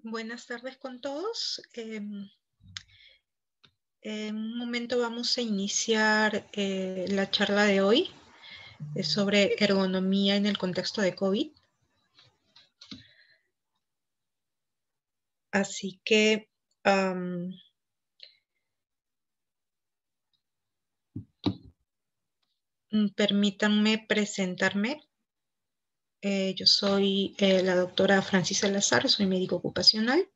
Buenas tardes con todos. En un momento vamos a iniciar la charla de hoy sobre ergonomía en el contexto de COVID. Así que permítanme presentarme. Yo soy la doctora Francis Salazar, soy médico ocupacional.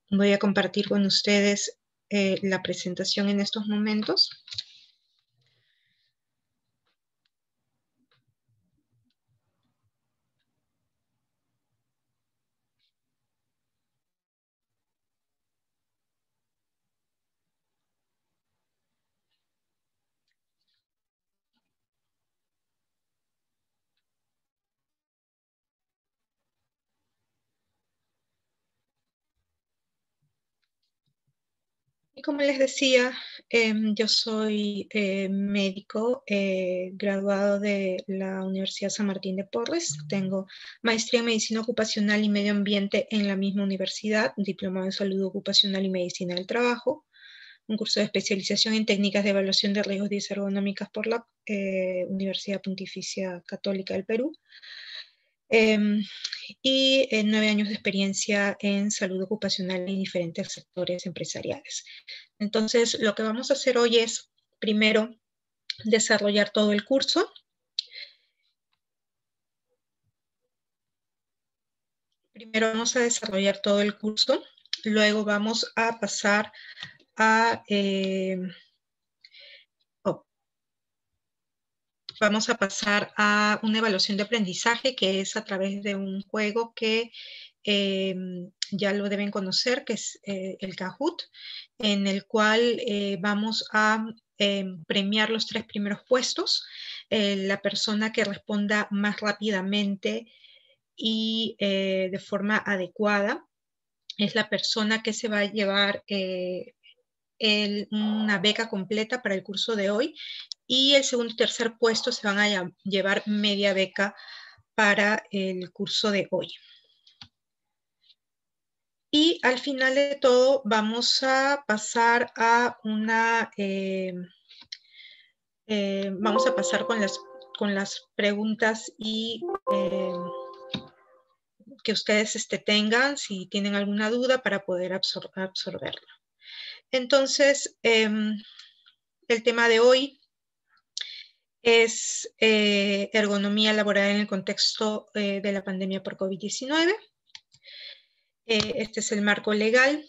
Voy a compartir con ustedes la presentación en estos momentos. Y como les decía, yo soy médico graduado de la Universidad San Martín de Porres. Tengo maestría en Medicina Ocupacional y Medio Ambiente en la misma universidad, diplomado en Salud Ocupacional y Medicina del Trabajo, un curso de especialización en técnicas de evaluación de riesgos disergonómicas por la Universidad Pontificia Católica del Perú. Y 9 años de experiencia en salud ocupacional en diferentes sectores empresariales. Entonces, lo que vamos a hacer hoy es, primero, desarrollar todo el curso. Luego vamos a pasar a... Vamos a pasar a una evaluación de aprendizaje que es a través de un juego que ya lo deben conocer, que es el Kahoot, en el cual vamos a premiar los 3 primeros puestos. La persona que responda más rápidamente y de forma adecuada es la persona que se va a llevar una beca completa para el curso de hoy, y el segundo y tercer puesto se van a llevar media beca para el curso de hoy. Y al final de todo vamos a pasar a una... vamos a pasar con las preguntas y que ustedes tengan, si tienen alguna duda, para poder absorberla. Entonces, el tema de hoy es ergonomía laboral en el contexto de la pandemia por COVID-19. Este es el marco legal.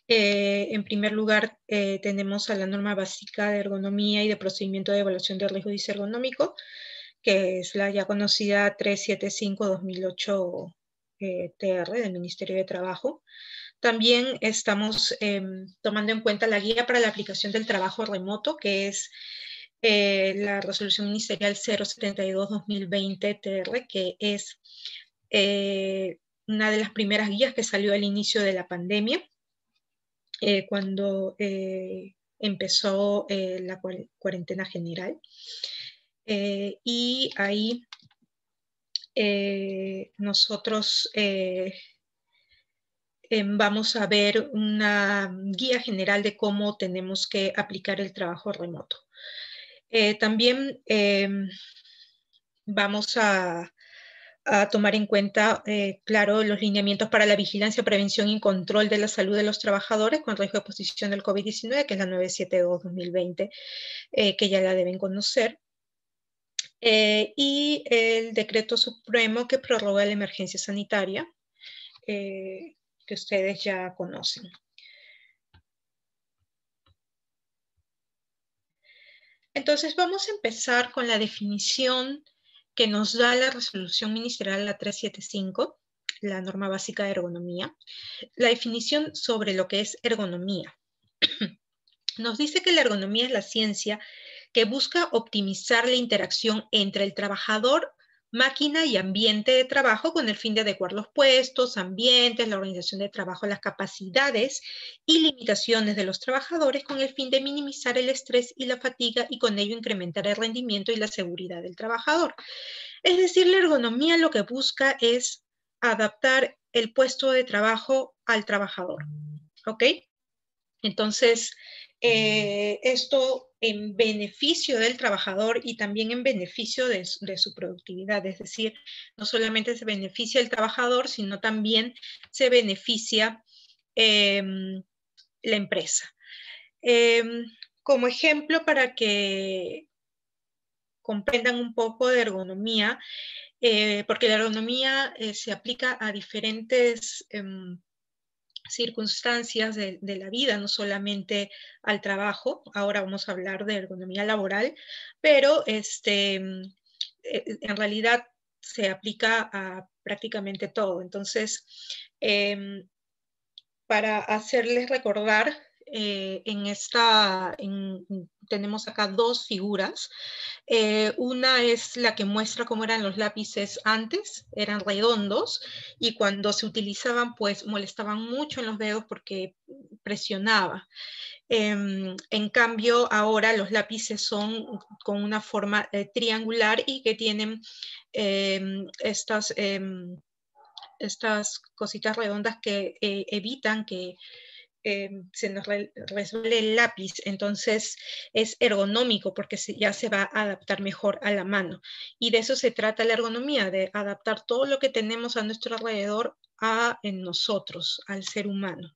En primer lugar, tenemos a la norma básica de ergonomía y de procedimiento de evaluación de riesgo disergonómico, que es la ya conocida 375-2008 TR del Ministerio de Trabajo. También estamos tomando en cuenta la guía para la aplicación del trabajo remoto, que es la resolución ministerial 072-2020 TR, que es una de las primeras guías que salió al inicio de la pandemia, cuando empezó la cuarentena general. Y ahí nosotros vamos a ver una guía general de cómo tenemos que aplicar el trabajo remoto. También vamos a tomar en cuenta, claro, los lineamientos para la vigilancia, prevención y control de la salud de los trabajadores con riesgo de exposición del COVID-19, que es la 972-2020, que ya la deben conocer. Y el decreto supremo que prorroga la emergencia sanitaria, que ustedes ya conocen. Entonces vamos a empezar con la definición que nos da la resolución ministerial la 375, la norma básica de ergonomía. La definición sobre lo que es ergonomía. Nos dice que la ergonomía es la ciencia que busca optimizar la interacción entre el trabajador, máquina y ambiente de trabajo con el fin de adecuar los puestos, ambientes, la organización de trabajo, las capacidades y limitaciones de los trabajadores con el fin de minimizar el estrés y la fatiga y con ello incrementar el rendimiento y la seguridad del trabajador. Es decir, la ergonomía lo que busca es adaptar el puesto de trabajo al trabajador, ¿ok? Entonces, esto en beneficio del trabajador y también en beneficio de su productividad, es decir, no solamente se beneficia el trabajador, sino también se beneficia la empresa. Como ejemplo, para que comprendan un poco de ergonomía, porque la ergonomía se aplica a diferentes circunstancias de la vida, no solamente al trabajo. Ahora vamos a hablar de ergonomía laboral, pero en realidad se aplica a prácticamente todo. Entonces, para hacerles recordar, tenemos acá dos figuras. Una es la que muestra cómo eran los lápices antes, eran redondos, y cuando se utilizaban, pues molestaban mucho en los dedos porque presionaba. En cambio, ahora los lápices son con una forma triangular y que tienen estas cositas redondas que evitan que se nos resbale el lápiz. Entonces es ergonómico porque ya se va a adaptar mejor a la mano. Y de eso se trata la ergonomía, de adaptar todo lo que tenemos a nuestro alrededor en nosotros, al ser humano.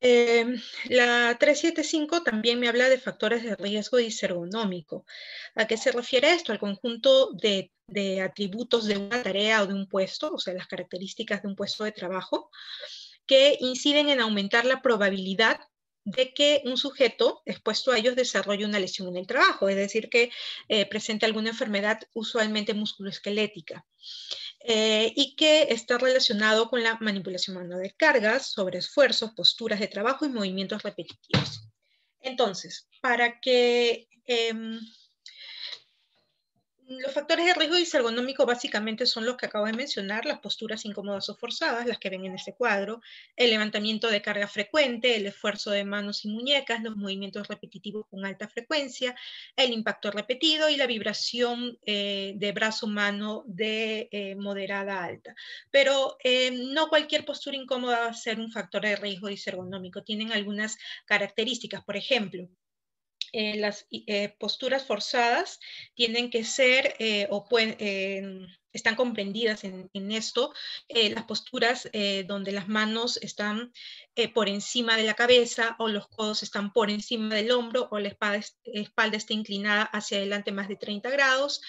La 375 también me habla de factores de riesgo disergonómico. ¿A qué se refiere esto? Al conjunto de atributos de una tarea o de un puesto, o sea, las características de un puesto de trabajo, que inciden en aumentar la probabilidad de que un sujeto expuesto a ellos desarrolle una lesión en el trabajo, es decir, que presente alguna enfermedad usualmente musculoesquelética. Y que está relacionado con la manipulación manual de cargas, sobreesfuerzos, posturas de trabajo y movimientos repetitivos. Entonces, para que los factores de riesgo disergonómico básicamente son los que acabo de mencionar: las posturas incómodas o forzadas, las que ven en este cuadro, el levantamiento de carga frecuente, el esfuerzo de manos y muñecas, los movimientos repetitivos con alta frecuencia, el impacto repetido y la vibración de brazo-mano de moderada a alta. Pero no cualquier postura incómoda va a ser un factor de riesgo disergonómico. Tienen algunas características. Por ejemplo, las posturas forzadas tienen que ser, están comprendidas en esto, las posturas donde las manos están por encima de la cabeza, o los codos están por encima del hombro, o la espalda está inclinada hacia adelante más de 30 grados,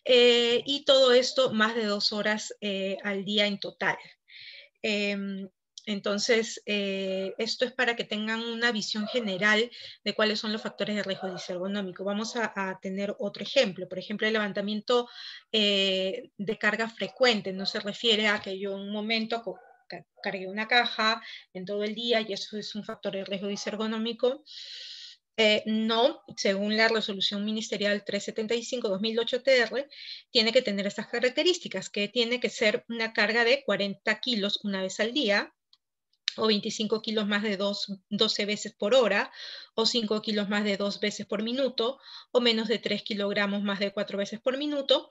y todo esto más de 2 horas al día en total. Entonces, esto es para que tengan una visión general de cuáles son los factores de riesgo disergonómico. Vamos a tener otro ejemplo. Por ejemplo, el levantamiento de carga frecuente. No se refiere a que yo en un momento cargué una caja en todo el día y eso es un factor de riesgo disergonómico. No, según la resolución ministerial 375-2008 TR, tiene que tener estas características, que tiene que ser una carga de 40 kilos una vez al día, o 25 kilos más de 12 veces por hora, o 5 kilos más de 2 veces por minuto, o menos de 3 kilogramos más de 4 veces por minuto,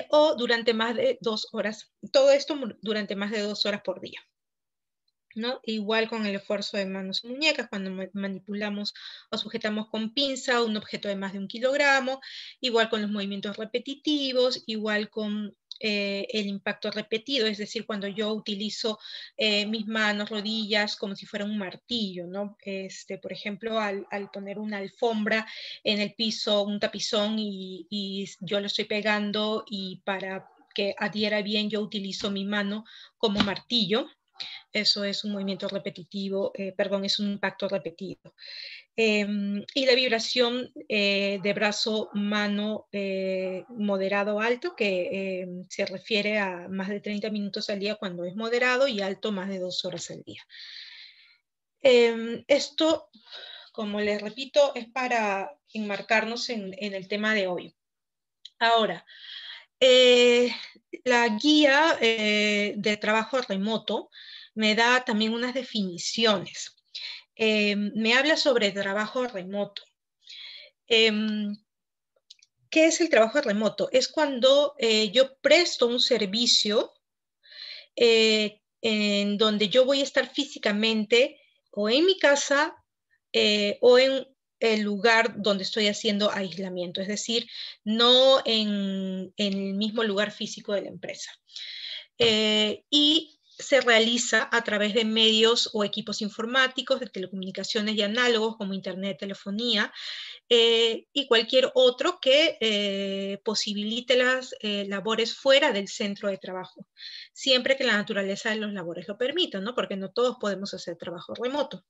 o durante más de 2 horas. Todo esto durante más de 2 horas por día, ¿no? Igual con el esfuerzo de manos y muñecas, cuando manipulamos o sujetamos con pinza un objeto de más de 1 kilogramo, igual con los movimientos repetitivos, igual con el impacto repetido, es decir, cuando yo utilizo mis manos, rodillas, como si fuera un martillo, ¿no? Por ejemplo, al poner una alfombra en el piso, un tapizón, y yo lo estoy pegando, y para que adhiera bien yo utilizo mi mano como martillo. Eso es un movimiento repetitivo, es un impacto repetido. Y la vibración de brazo-mano moderado alto, que se refiere a más de 30 minutos al día cuando es moderado, y alto más de 2 horas al día. Esto, como les repito, es para enmarcarnos en el tema de hoy. Ahora, la guía de trabajo remoto me da también unas definiciones. Me habla sobre trabajo remoto. ¿Qué es el trabajo remoto? Es cuando yo presto un servicio en donde yo voy a estar físicamente o en mi casa o en el lugar donde estoy haciendo aislamiento, es decir, no en el mismo lugar físico de la empresa. Y se realiza a través de medios o equipos informáticos, de telecomunicaciones y análogos como internet, telefonía, y cualquier otro que posibilite las labores fuera del centro de trabajo, siempre que la naturaleza de los labores lo permita, ¿no? Porque no todos podemos hacer trabajo remoto.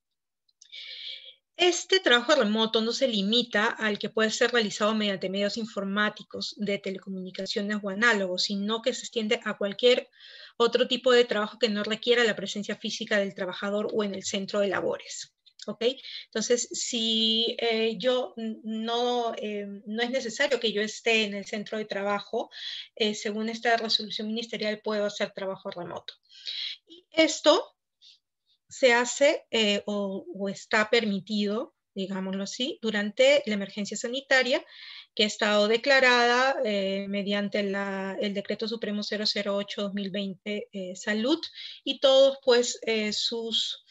Este trabajo remoto no se limita al que puede ser realizado mediante medios informáticos, de telecomunicaciones o análogos, sino que se extiende a cualquier otro tipo de trabajo que no requiera la presencia física del trabajador o en el centro de labores. ¿Ok? Entonces, si no es necesario que yo esté en el centro de trabajo, según esta resolución ministerial puedo hacer trabajo remoto. Y esto se hace o está permitido, digámoslo así, durante la emergencia sanitaria que ha estado declarada mediante el Decreto Supremo 008-2020 Salud y todos pues sus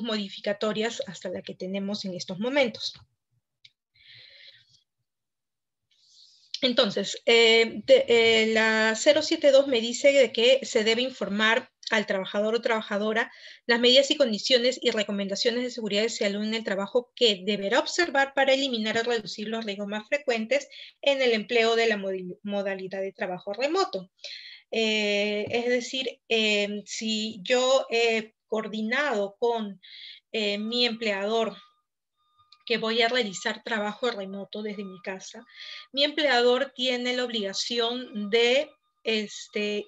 modificatorias hasta la que tenemos en estos momentos. Entonces, la 072 me dice de que se debe informar al trabajador o trabajadora las medidas y condiciones y recomendaciones de seguridad y salud en el trabajo que deberá observar para eliminar o reducir los riesgos más frecuentes en el empleo de la modalidad de trabajo remoto. Es decir, si yo he coordinado con mi empleador que voy a realizar trabajo remoto desde mi casa, mi empleador tiene la obligación de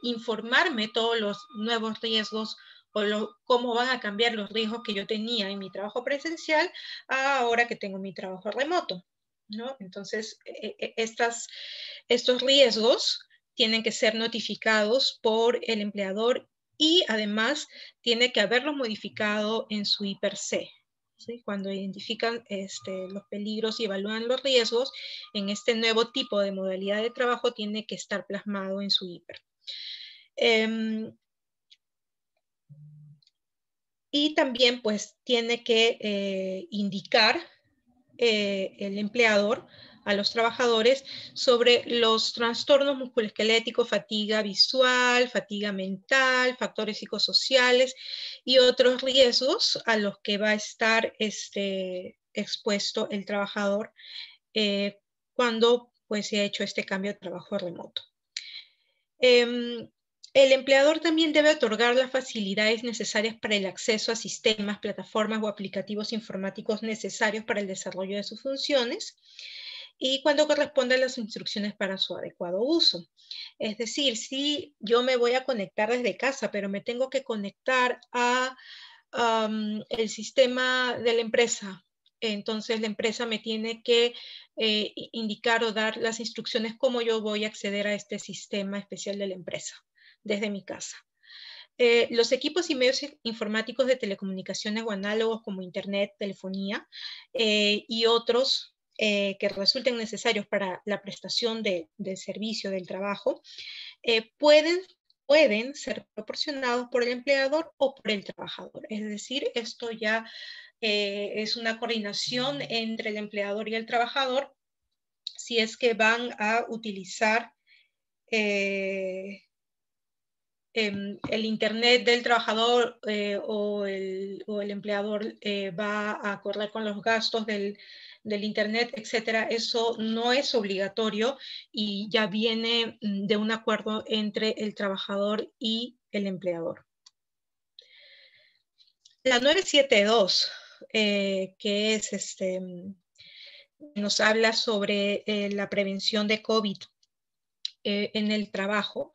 informarme todos los nuevos riesgos o cómo van a cambiar los riesgos que yo tenía en mi trabajo presencial a ahora que tengo mi trabajo remoto, ¿no? Entonces, estos riesgos tienen que ser notificados por el empleador y además tiene que haberlos modificado en su IPER-C. ¿Sí? Cuando identifican los peligros y evalúan los riesgos, en este nuevo tipo de modalidad de trabajo tiene que estar plasmado en su IPER. Y también pues tiene que indicar el empleador a los trabajadores sobre los trastornos musculoesqueléticos, fatiga visual, fatiga mental, factores psicosociales y otros riesgos a los que va a estar expuesto el trabajador cuando pues, se ha hecho este cambio de trabajo remoto. El empleador también debe otorgar las facilidades necesarias para el acceso a sistemas, plataformas o aplicativos informáticos necesarios para el desarrollo de sus funciones y cuando correspondan las instrucciones para su adecuado uso. Es decir, si yo me voy a conectar desde casa, pero me tengo que conectar a el sistema de la empresa, entonces la empresa me tiene que indicar o dar las instrucciones cómo yo voy a acceder a este sistema especial de la empresa desde mi casa. Los equipos y medios informáticos de telecomunicaciones o análogos como internet, telefonía y otros que resulten necesarios para la prestación del servicio del trabajo pueden ser proporcionados por el empleador o por el trabajador. Es decir, esto ya es una coordinación entre el empleador y el trabajador si es que van a utilizar el internet del trabajador o el empleador va a correr con los gastos del internet, etcétera. Eso no es obligatorio y ya viene de un acuerdo entre el trabajador y el empleador. La 972, que es nos habla sobre la prevención de COVID en el trabajo,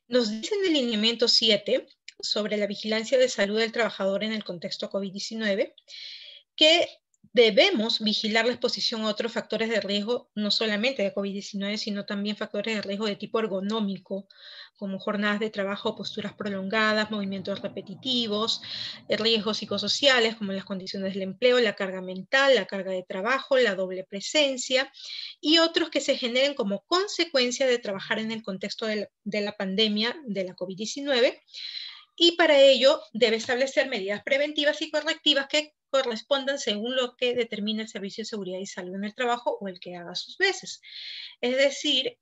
nos dice en el lineamiento 7 sobre la vigilancia de salud del trabajador en el contexto COVID-19 que debemos vigilar la exposición a otros factores de riesgo, no solamente de COVID-19, sino también factores de riesgo de tipo ergonómico, como jornadas de trabajo, posturas prolongadas, movimientos repetitivos, riesgos psicosociales, como las condiciones del empleo, la carga mental, la carga de trabajo, la doble presencia, y otros que se generen como consecuencia de trabajar en el contexto de la pandemia de la COVID-19, y para ello debe establecer medidas preventivas y correctivas que correspondan según lo que determine el Servicio de Seguridad y Salud en el Trabajo o el que haga sus veces. Es decir,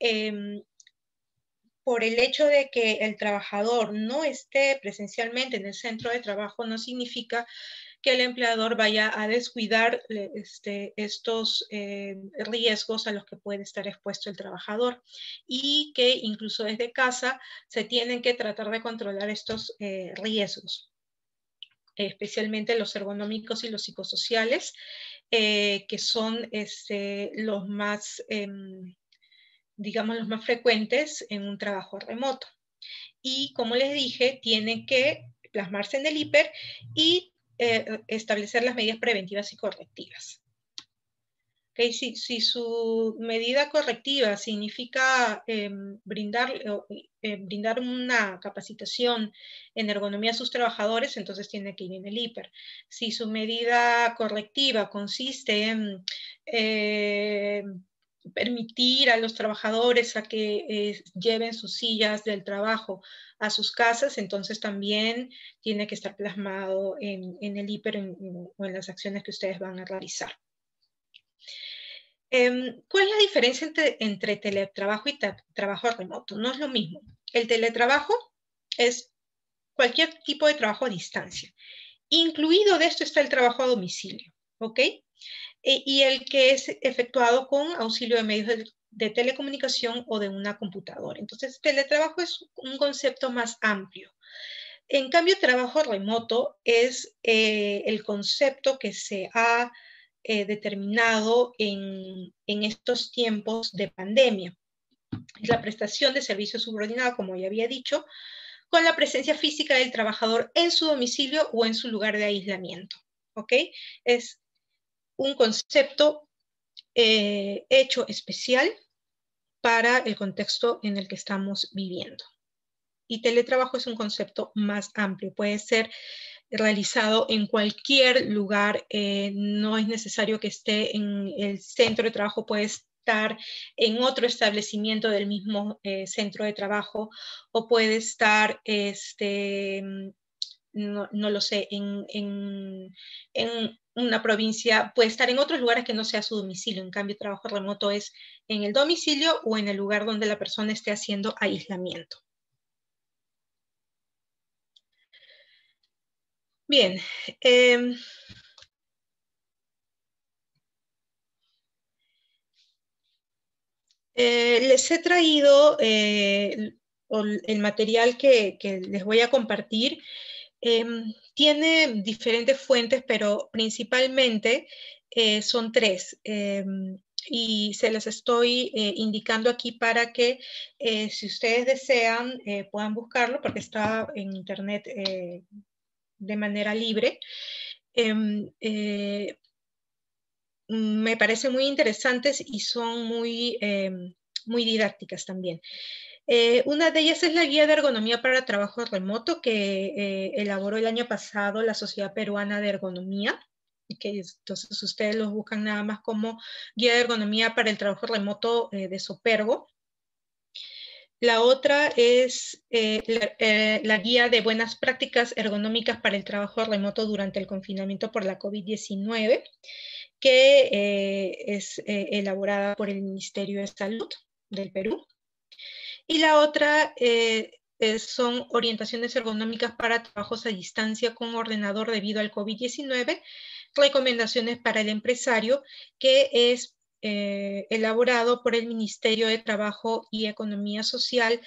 por el hecho de que el trabajador no esté presencialmente en el centro de trabajo, no significa que el empleador vaya a descuidar estos riesgos a los que puede estar expuesto el trabajador, y que incluso desde casa se tienen que tratar de controlar estos riesgos, especialmente los ergonómicos y los psicosociales, que son los más, digamos, los más frecuentes en un trabajo remoto. Y como les dije, tiene que plasmarse en el IPER y establecer las medidas preventivas y correctivas. Okay, si su medida correctiva significa brindar una capacitación en ergonomía a sus trabajadores, entonces tiene que ir en el IPER. Si su medida correctiva consiste en permitir a los trabajadores a que lleven sus sillas del trabajo a sus casas, entonces también tiene que estar plasmado en el IPER o en las acciones que ustedes van a realizar. ¿Cuál es la diferencia entre teletrabajo y trabajo remoto? No es lo mismo. El teletrabajo es cualquier tipo de trabajo a distancia. Incluido de esto está el trabajo a domicilio, ¿ok? Y el que es efectuado con auxilio de medios de telecomunicación o de una computadora. Entonces, teletrabajo es un concepto más amplio. En cambio, trabajo remoto es el concepto que se ha determinado en estos tiempos de pandemia. Es la prestación de servicio subordinado, como ya había dicho, con la presencia física del trabajador en su domicilio o en su lugar de aislamiento. ¿Ok? Es un concepto hecho especial para el contexto en el que estamos viviendo. Y teletrabajo es un concepto más amplio, puede ser realizado en cualquier lugar, no es necesario que esté en el centro de trabajo, puede estar en otro establecimiento del mismo centro de trabajo, o puede estar, no lo sé, en una provincia, puede estar en otros lugares que no sea su domicilio. En cambio, trabajo remoto es en el domicilio o en el lugar donde la persona esté haciendo aislamiento. Bien, les he traído el material que les voy a compartir. Tiene diferentes fuentes, pero principalmente son tres. Y se las estoy indicando aquí para que si ustedes desean puedan buscarlo, porque está en internet de manera libre. Me parecen muy interesantes y son muy didácticas también. Una de ellas es la Guía de Ergonomía para Trabajo Remoto que elaboró el año pasado la Sociedad Peruana de Ergonomía, que entonces ustedes los buscan nada más como Guía de Ergonomía para el Trabajo Remoto de Sopergo. La otra es la Guía de Buenas Prácticas Ergonómicas para el Trabajo Remoto durante el confinamiento por la COVID-19, que es elaborada por el Ministerio de Salud del Perú. Y la otra son orientaciones ergonómicas para trabajos a distancia con ordenador debido al COVID-19, recomendaciones para el empresario, que es elaborado por el Ministerio de Trabajo y Economía Social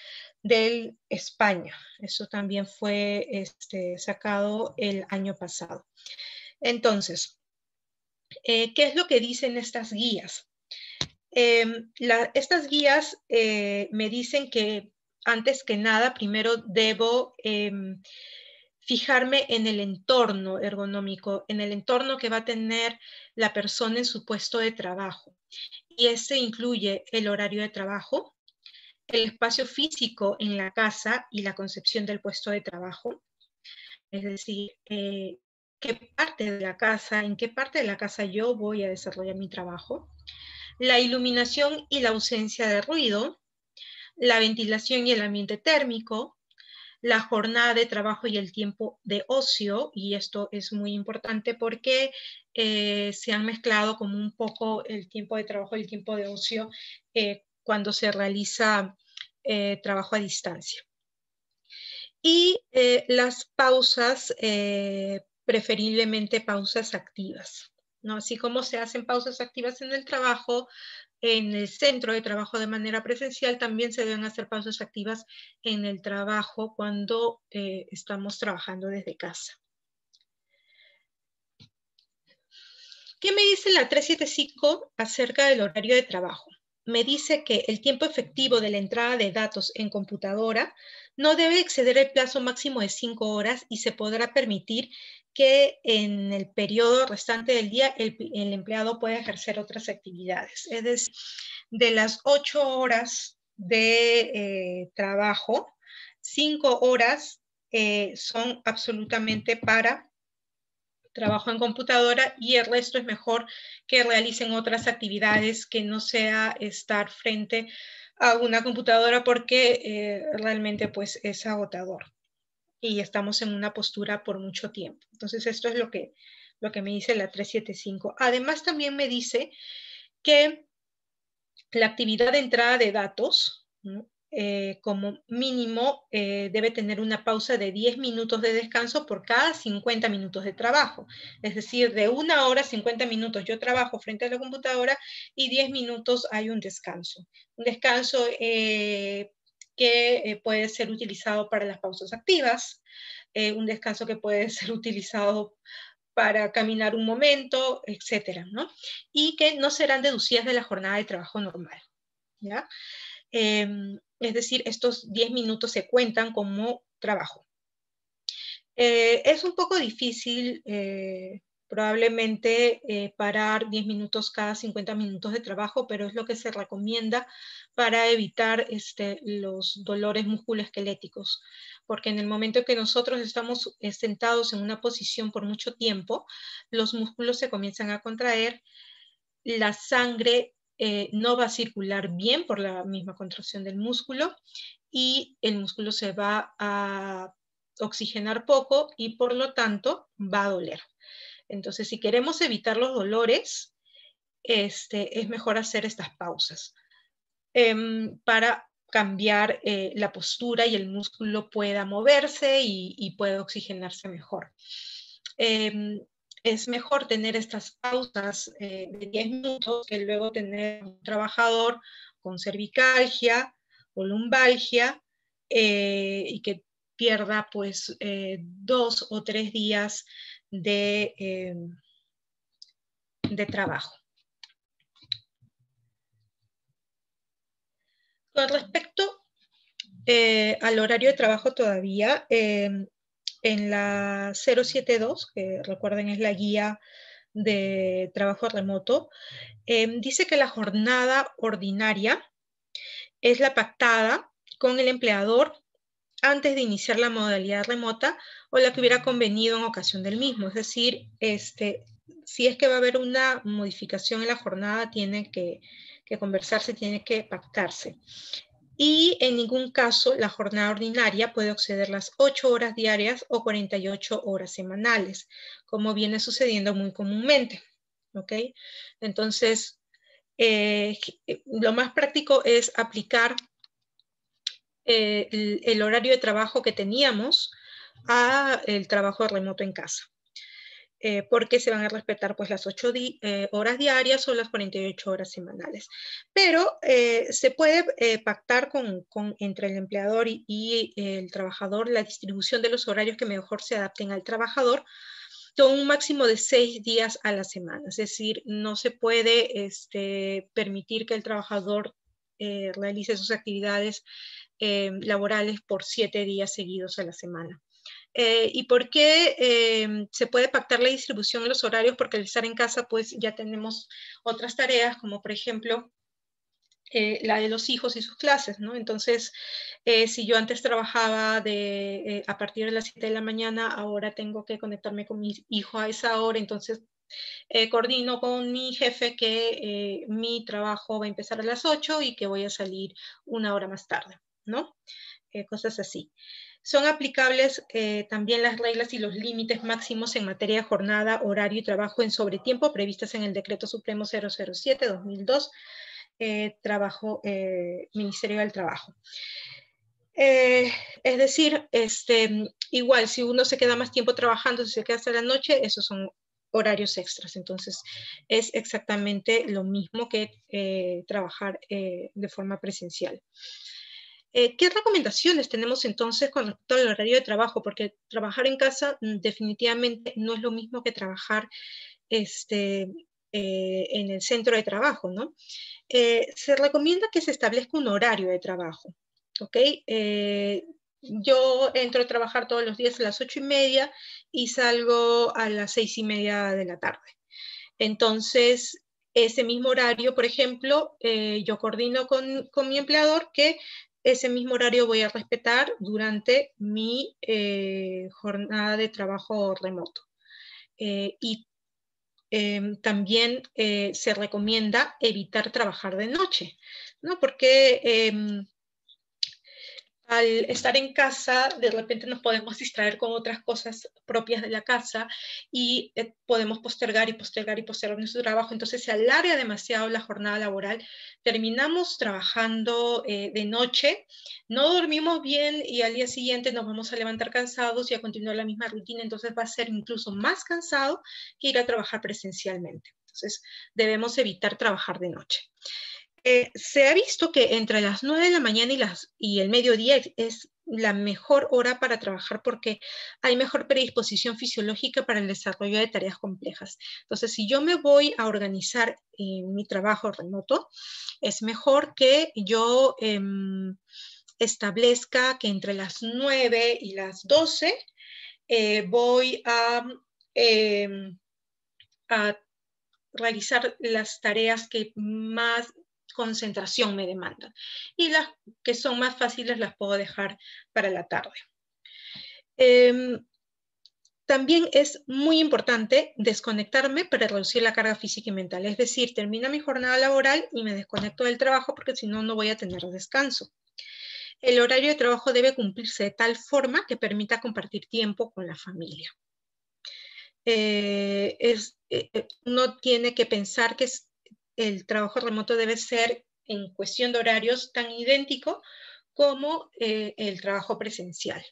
de España. Eso también fue sacado el año pasado. Entonces, ¿qué es lo que dicen estas guías? Estas guías me dicen que antes que nada, primero debo fijarme en el entorno ergonómico, en el entorno que va a tener la persona en su puesto de trabajo. Y este incluye el horario de trabajo, el espacio físico en la casa y la concepción del puesto de trabajo. Es decir, qué parte de la casa, en qué parte de la casa yo voy a desarrollar mi trabajo. La iluminación y la ausencia de ruido, la ventilación y el ambiente térmico, la jornada de trabajo y el tiempo de ocio, y esto es muy importante porque se han mezclado como un poco el tiempo de trabajo y el tiempo de ocio cuando se realiza trabajo a distancia. Y las pausas, preferiblemente pausas activas, ¿no? Así como se hacen pausas activas en el trabajo, en el centro de trabajo de manera presencial, también se deben hacer pausas activas en el trabajo cuando estamos trabajando desde casa. ¿Qué me dice la 375 acerca del horario de trabajo? Me dice que el tiempo efectivo de la entrada de datos en computadora no debe exceder el plazo máximo de 5 horas y se podrá permitir que en el periodo restante del día el empleado pueda ejercer otras actividades. Es decir, de las 8 horas de trabajo, 5 horas son absolutamente para trabajo en computadora y el resto es mejor que realicen otras actividades que no sea estar frente a una computadora porque realmente pues es agotador y estamos en una postura por mucho tiempo. Entonces esto es lo que me dice la 375. Además también me dice que la actividad de entrada de datos, ¿no? Como mínimo debe tener una pausa de 10 minutos de descanso por cada 50 minutos de trabajo. Es decir, de 1 hora, 50 minutos yo trabajo frente a la computadora y 10 minutos hay un descanso. Un descanso que puede ser utilizado para las pausas activas, un descanso que puede ser utilizado para caminar un momento, etcétera, ¿no? Y que no serán deducidas de la jornada de trabajo normal, ¿ya? Es decir, estos 10 minutos se cuentan como trabajo. Es un poco difícil probablemente parar 10 minutos cada 50 minutos de trabajo, pero es lo que se recomienda para evitar los dolores musculoesqueléticos, porque en el momento que nosotros estamos sentados en una posición por mucho tiempo, los músculos se comienzan a contraer, la sangre no va a circular bien por la misma contracción del músculo y el músculo se va a oxigenar poco y por lo tanto va a doler. Entonces, si queremos evitar los dolores, es mejor hacer estas pausas para cambiar la postura y el músculo pueda moverse y pueda oxigenarse mejor. Es mejor tener estas pausas de 10 minutos que luego tener un trabajador con cervicalgia o lumbalgia y que pierda pues 2 o 3 días de trabajo. Con respecto al horario de trabajo todavía, en la 072, que recuerden es la guía de trabajo remoto, dice que la jornada ordinaria es la pactada con el empleador antes de iniciar la modalidad remota o la que hubiera convenido en ocasión del mismo. Es decir, si es que va a haber una modificación en la jornada, tiene que conversarse, tiene que pactarse. Y en ningún caso la jornada ordinaria puede exceder las 8 horas diarias o 48 horas semanales, como viene sucediendo muy comúnmente. ¿Ok? Entonces, lo más práctico es aplicar el horario de trabajo que teníamos a el trabajo remoto en casa. Porque se van a respetar pues las 8 horas diarias o las 48 horas semanales. Pero se puede pactar entre el empleador y el trabajador la distribución de los horarios que mejor se adapten al trabajador con un máximo de 6 días a la semana. Es decir, no se puede permitir que el trabajador realice sus actividades laborales por 7 días seguidos a la semana. ¿Y por qué se puede pactar la distribución de los horarios? Porque al estar en casa, pues ya tenemos otras tareas, como por ejemplo, la de los hijos y sus clases, ¿no? Entonces, si yo antes trabajaba a partir de las 7 de la mañana, ahora tengo que conectarme con mi hijo a esa hora, entonces coordino con mi jefe que mi trabajo va a empezar a las 8 y que voy a salir una hora más tarde, ¿no? Cosas así. Son aplicables también las reglas y los límites máximos en materia de jornada, horario y trabajo en sobretiempo previstas en el Decreto Supremo 007-2002, Ministerio del Trabajo. Es decir, igual, si uno se queda más tiempo trabajando, si se queda hasta la noche, esos son horarios extras. Entonces, es exactamente lo mismo que trabajar de forma presencial. ¿Qué recomendaciones tenemos entonces con respecto al horario de trabajo? Porque trabajar en casa definitivamente no es lo mismo que trabajar en el centro de trabajo, ¿no? Se recomienda que se establezca un horario de trabajo, ¿ok? Yo entro a trabajar todos los días a las 8:30 y salgo a las 6:30 de la tarde. Entonces, ese mismo horario, por ejemplo, yo coordino con mi empleador que ese mismo horario voy a respetar durante mi jornada de trabajo remoto. Y también se recomienda evitar trabajar de noche, ¿no? Porque al estar en casa, de repente nos podemos distraer con otras cosas propias de la casa y podemos postergar y postergar y postergar nuestro trabajo. Entonces se alarga demasiado la jornada laboral. Terminamos trabajando de noche, no dormimos bien y al día siguiente nos vamos a levantar cansados y a continuar la misma rutina. Entonces va a ser incluso más cansado que ir a trabajar presencialmente. Entonces debemos evitar trabajar de noche. Se ha visto que entre las 9 de la mañana y el mediodía es la mejor hora para trabajar porque hay mejor predisposición fisiológica para el desarrollo de tareas complejas. Entonces, si yo me voy a organizar en mi trabajo remoto, es mejor que yo establezca que entre las 9 y las 12 voy a realizar las tareas que más concentración me demandan. Y las que son más fáciles las puedo dejar para la tarde. También es muy importante desconectarme para reducir la carga física y mental. Es decir, termina mi jornada laboral y me desconecto del trabajo porque si no, no voy a tener descanso. El horario de trabajo debe cumplirse de tal forma que permita compartir tiempo con la familia. Uno tiene que pensar que el trabajo remoto debe ser en cuestión de horarios tan idéntico como el trabajo presencial.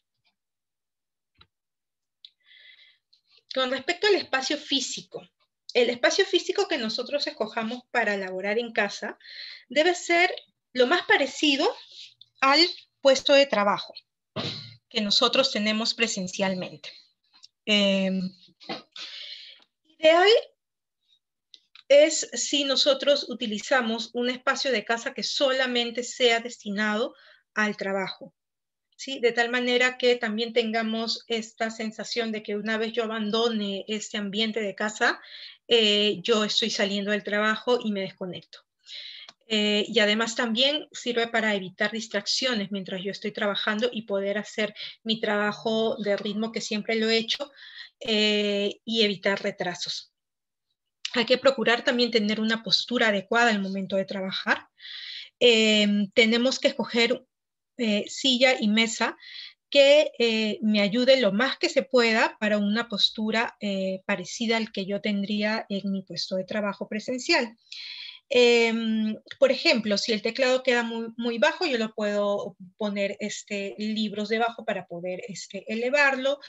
Con respecto al espacio físico, el espacio físico que nosotros escojamos para laborar en casa debe ser lo más parecido al puesto de trabajo que nosotros tenemos presencialmente. Ideal es si nosotros utilizamos un espacio de casa que solamente sea destinado al trabajo, ¿sí? De tal manera que también tengamos esta sensación de que una vez yo abandone este ambiente de casa, yo estoy saliendo del trabajo y me desconecto. Y además también sirve para evitar distracciones mientras yo estoy trabajando y poder hacer mi trabajo de ritmo que siempre lo he hecho y evitar retrasos. Hay que procurar también tener una postura adecuada al momento de trabajar. Tenemos que escoger silla y mesa que me ayude lo más que se pueda para una postura parecida al que yo tendría en mi puesto de trabajo presencial. Por ejemplo, si el teclado queda muy bajo, yo lo puedo poner libros debajo para poder elevarlo.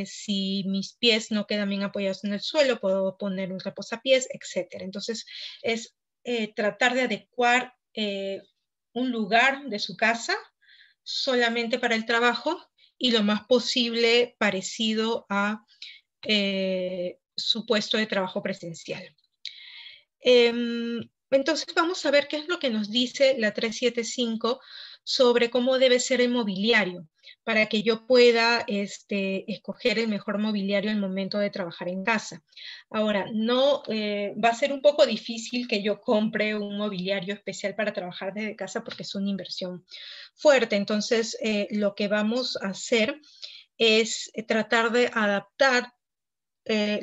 Si mis pies no quedan bien apoyados en el suelo, puedo poner un reposapiés, etc. Entonces, es tratar de adecuar un lugar de su casa solamente para el trabajo y lo más posible parecido a su puesto de trabajo presencial. Entonces vamos a ver qué es lo que nos dice la 375 sobre cómo debe ser el mobiliario. para que yo pueda escoger el mejor mobiliario al momento de trabajar en casa. Ahora, no va a ser un poco difícil que yo compre un mobiliario especial para trabajar desde casa porque es una inversión fuerte. Entonces, lo que vamos a hacer es tratar de adaptar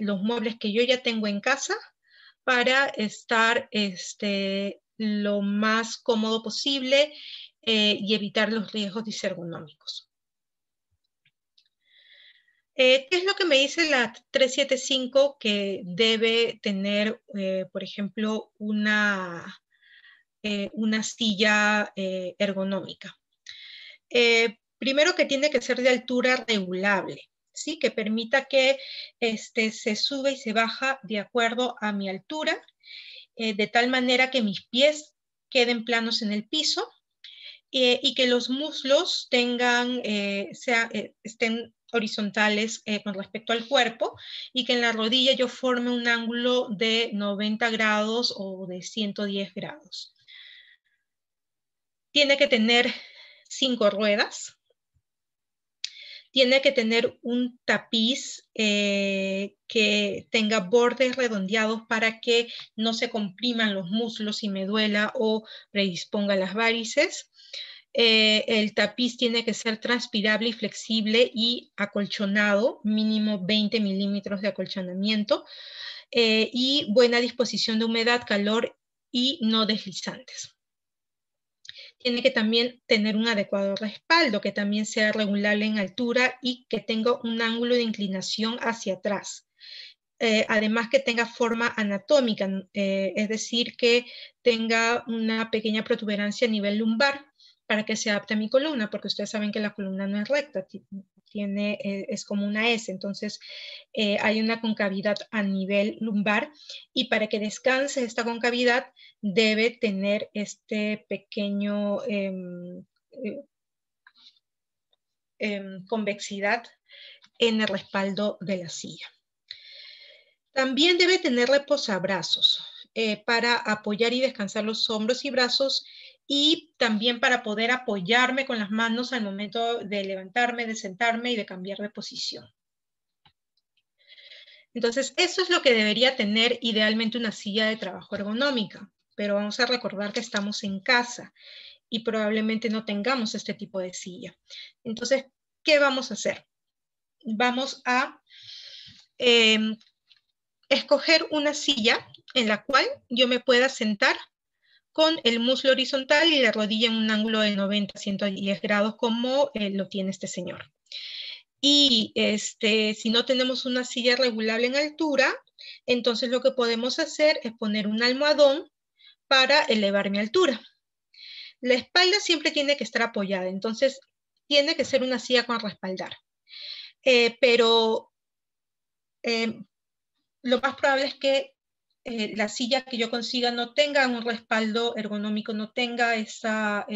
los muebles que yo ya tengo en casa para estar lo más cómodo posible y evitar los riesgos disergonómicos. ¿Qué es lo que me dice la 375? Que debe tener, por ejemplo, una silla ergonómica. Primero que tiene que ser de altura regulable, ¿sí? Que permita que se sube y se baja de acuerdo a mi altura, de tal manera que mis pies queden planos en el piso y que los muslos tengan, estén horizontales con respecto al cuerpo y que en la rodilla yo forme un ángulo de 90 grados o de 110 grados. Tiene que tener 5 ruedas. Tiene que tener un tapiz que tenga bordes redondeados para que no se compriman los muslos y me duela o predisponga las varices. El tapiz tiene que ser transpirable y flexible y acolchonado, mínimo 20 milímetros de acolchonamiento, y buena disposición de humedad, calor y no deslizantes. Tiene que también tener un adecuado respaldo, que también sea regulable en altura y que tenga un ángulo de inclinación hacia atrás. Además que tenga forma anatómica, es decir, que tenga una pequeña protuberancia a nivel lumbar para que se adapte a mi columna, porque ustedes saben que la columna no es recta, es como una S, entonces hay una concavidad a nivel lumbar y para que descanse esta concavidad debe tener este pequeño convexidad en el respaldo de la silla. También debe tener reposabrazos para apoyar y descansar los hombros y brazos y también para poder apoyarme con las manos al momento de levantarme, de sentarme y de cambiar de posición. Entonces, eso es lo que debería tener idealmente una silla de trabajo ergonómica, pero vamos a recordar que estamos en casa y probablemente no tengamos este tipo de silla. Entonces, ¿qué vamos a hacer? Vamos a escoger una silla en la cual yo me pueda sentar con el muslo horizontal y la rodilla en un ángulo de 90 a 110 grados como lo tiene este señor. Y si no tenemos una silla regulable en altura, entonces lo que podemos hacer es poner un almohadón para elevar mi altura. La espalda siempre tiene que estar apoyada, entonces tiene que ser una silla con respaldar. Pero lo más probable es que la silla que yo consiga no tenga un respaldo ergonómico, no tenga esta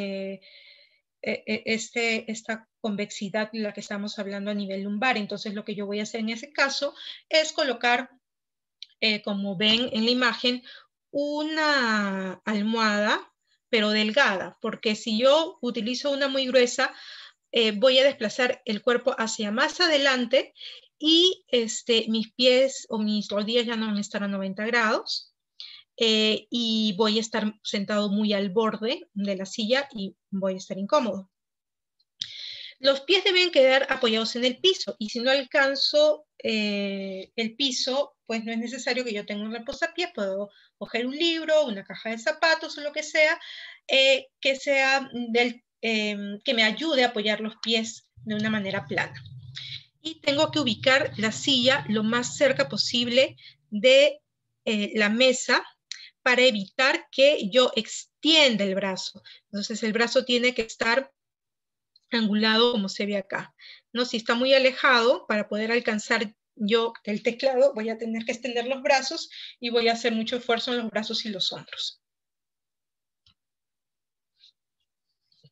convexidad de la que estamos hablando a nivel lumbar. Entonces lo que yo voy a hacer en ese caso es colocar, como ven en la imagen, una almohada, pero delgada, porque si yo utilizo una muy gruesa, voy a desplazar el cuerpo hacia más adelante y mis pies o mis rodillas ya no van a estar a 90 grados y voy a estar sentado muy al borde de la silla y voy a estar incómodo. Los pies deben quedar apoyados en el piso y si no alcanzo el piso, pues no es necesario que yo tenga un reposapiés, puedo coger un libro, una caja de zapatos o lo que sea, que sea que me ayude a apoyar los pies de una manera plana. Y tengo que ubicar la silla lo más cerca posible de la mesa para evitar que yo extienda el brazo. Entonces el brazo tiene que estar angulado como se ve acá, ¿no? Si está muy alejado, para poder alcanzar yo el teclado, voy a tener que extender los brazos y voy a hacer mucho esfuerzo en los brazos y los hombros.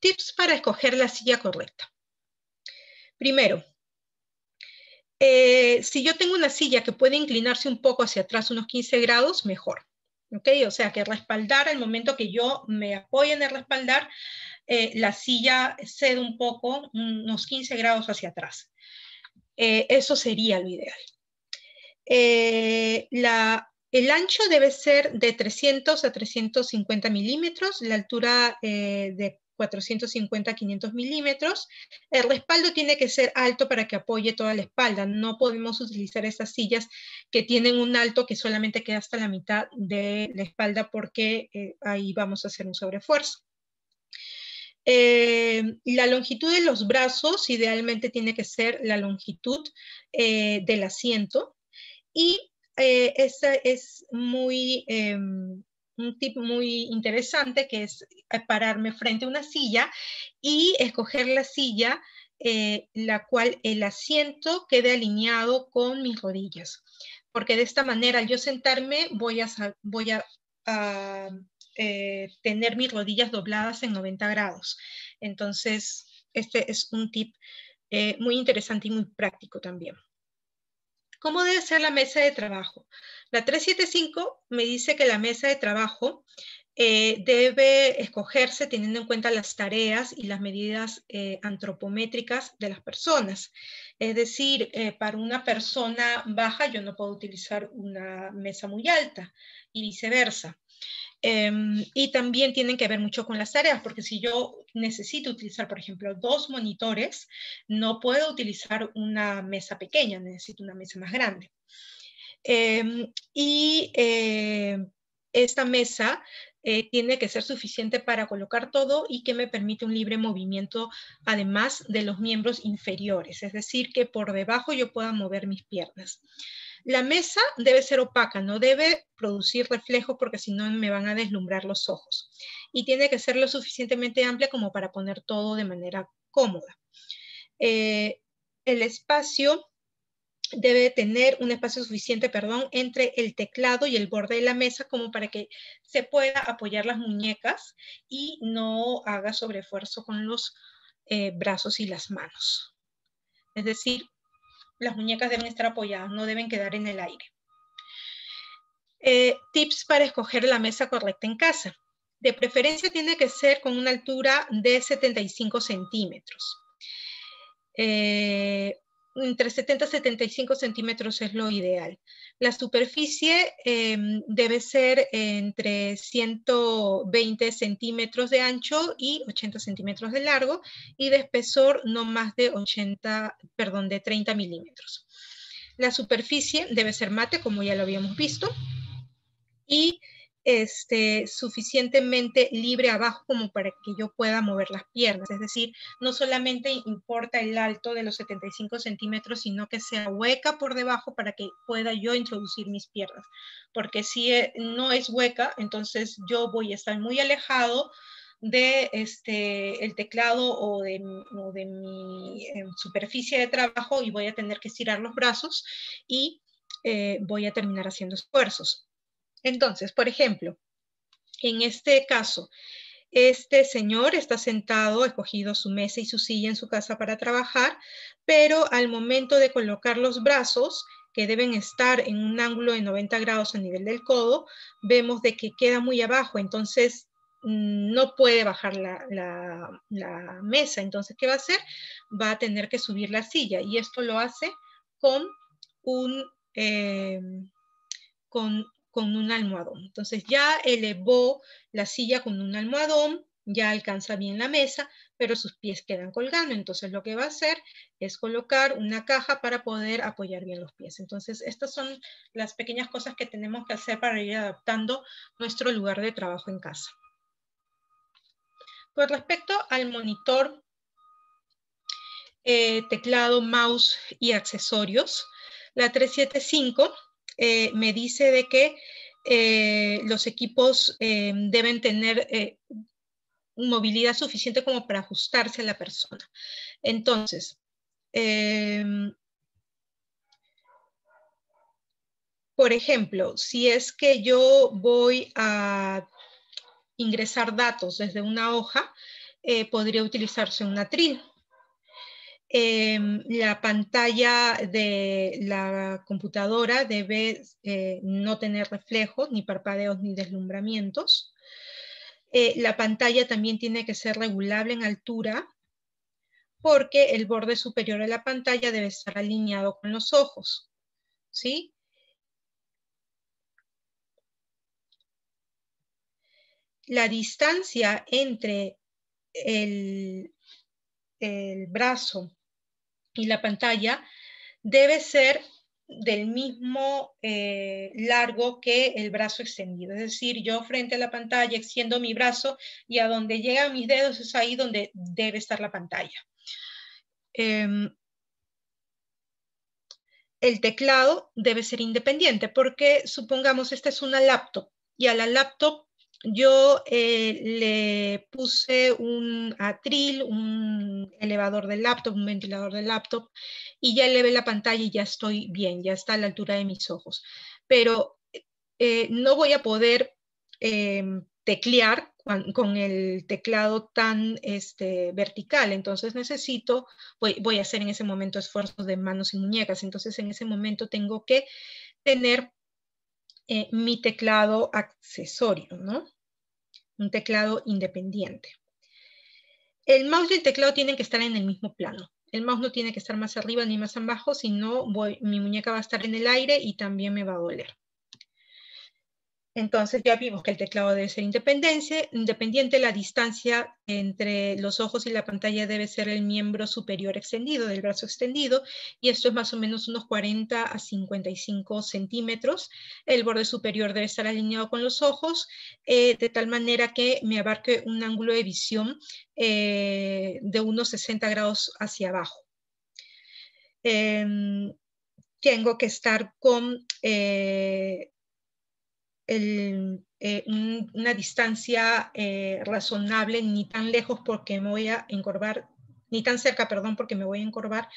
Tips para escoger la silla correcta. Primero, si yo tengo una silla que puede inclinarse un poco hacia atrás, unos 15 grados, mejor. ¿Ok? O sea, que respaldar al momento que yo me apoye en el respaldar, la silla cede un poco, unos 15 grados hacia atrás. Eso sería lo ideal. El ancho debe ser de 300 a 350 milímetros, la altura de 450 a 500 milímetros. El respaldo tiene que ser alto para que apoye toda la espalda. No podemos utilizar esas sillas que tienen un alto que solamente queda hasta la mitad de la espalda porque ahí vamos a hacer un sobreesfuerzo. La longitud de los brazos idealmente tiene que ser la longitud del asiento. Y esa es un tip muy interesante, que es pararme frente a una silla y escoger la silla la cual el asiento quede alineado con mis rodillas. Porque de esta manera, al yo sentarme, voy a tener mis rodillas dobladas en 90 grados. Entonces, este es un tip muy interesante y muy práctico también. ¿Cómo debe ser la mesa de trabajo? La 375 me dice que la mesa de trabajo debe escogerse teniendo en cuenta las tareas y las medidas antropométricas de las personas. Es decir, para una persona baja yo no puedo utilizar una mesa muy alta y viceversa. Y también tienen que ver mucho con las tareas, porque si yo necesito utilizar, por ejemplo, 2 monitores, no puedo utilizar una mesa pequeña, necesito una mesa más grande. Esta mesa tiene que ser suficiente para colocar todo y que me permite un libre movimiento, además de los miembros inferiores, es decir, que por debajo yo pueda mover mis piernas. La mesa debe ser opaca, no debe producir reflejos porque si no me van a deslumbrar los ojos. Y tiene que ser lo suficientemente amplia como para poner todo de manera cómoda. El espacio debe tener un espacio suficiente, entre el teclado y el borde de la mesa como para que se pueda apoyar las muñecas y no haga sobreesfuerzo con los brazos y las manos. Es decir, las muñecas deben estar apoyadas, no deben quedar en el aire. Tips para escoger la mesa correcta en casa. De preferencia tiene que ser con una altura de 75 centímetros. Entre 70 y 75 centímetros es lo ideal. La superficie debe ser entre 120 centímetros de ancho y 80 centímetros de largo y de espesor no más de 30 milímetros. La superficie debe ser mate, como ya lo habíamos visto, y suficientemente libre abajo como para que yo pueda mover las piernas. Es decir, no solamente importa el alto de los 75 centímetros, sino que sea hueca por debajo para que pueda yo introducir mis piernas. Porque si no es hueca, entonces yo voy a estar muy alejado de el teclado o de mi superficie de trabajo y voy a tener que estirar los brazos y voy a terminar haciendo esfuerzos. Entonces, por ejemplo, en este caso, este señor está sentado, ha escogido su mesa y su silla en su casa para trabajar, pero al momento de colocar los brazos, que deben estar en un ángulo de 90 grados a nivel del codo, vemos de que queda muy abajo, entonces no puede bajar la mesa. Entonces, ¿qué va a hacer? Va a tener que subir la silla, y esto lo hace con un almohadón. Entonces ya elevó la silla con un almohadón, ya alcanza bien la mesa, pero sus pies quedan colgando. Entonces lo que va a hacer es colocar una caja para poder apoyar bien los pies. Entonces estas son las pequeñas cosas que tenemos que hacer para ir adaptando nuestro lugar de trabajo en casa. Con respecto al monitor, teclado, mouse y accesorios, la 375 me dice de que los equipos deben tener movilidad suficiente como para ajustarse a la persona. Entonces, por ejemplo, si es que yo voy a ingresar datos desde una hoja, podría utilizarse un atril. La pantalla de la computadora debe no tener reflejos, ni parpadeos, ni deslumbramientos. La pantalla también tiene que ser regulable en altura, porque el borde superior de la pantalla debe estar alineado con los ojos, ¿sí? La distancia entre el brazo y la pantalla debe ser del mismo largo que el brazo extendido. Es decir, yo frente a la pantalla extiendo mi brazo y a donde llegan mis dedos es ahí donde debe estar la pantalla. El teclado debe ser independiente porque supongamos esta es una laptop y a la laptop yo le puse un atril, un elevador de laptop, un ventilador de laptop y ya elevé la pantalla y ya estoy bien, ya está a la altura de mis ojos. Pero no voy a poder teclear con el teclado tan vertical, entonces necesito, voy a hacer en ese momento esfuerzos de manos y muñecas, entonces en ese momento tengo que tener mi teclado accesorio, ¿no? Un teclado independiente. El mouse y el teclado tienen que estar en el mismo plano. El mouse no tiene que estar más arriba ni más abajo, sino mi muñeca va a estar en el aire y también me va a doler. Entonces ya vimos que el teclado debe ser independiente, la distancia entre los ojos y la pantalla debe ser el miembro superior extendido, del brazo extendido, y esto es más o menos unos 40 a 55 centímetros. El borde superior debe estar alineado con los ojos, de tal manera que me abarque un ángulo de visión de unos 60 grados hacia abajo. Tengo que estar con una distancia razonable, ni tan lejos porque me voy a encorvar, ni tan cerca, perdón, porque me voy a encorvar,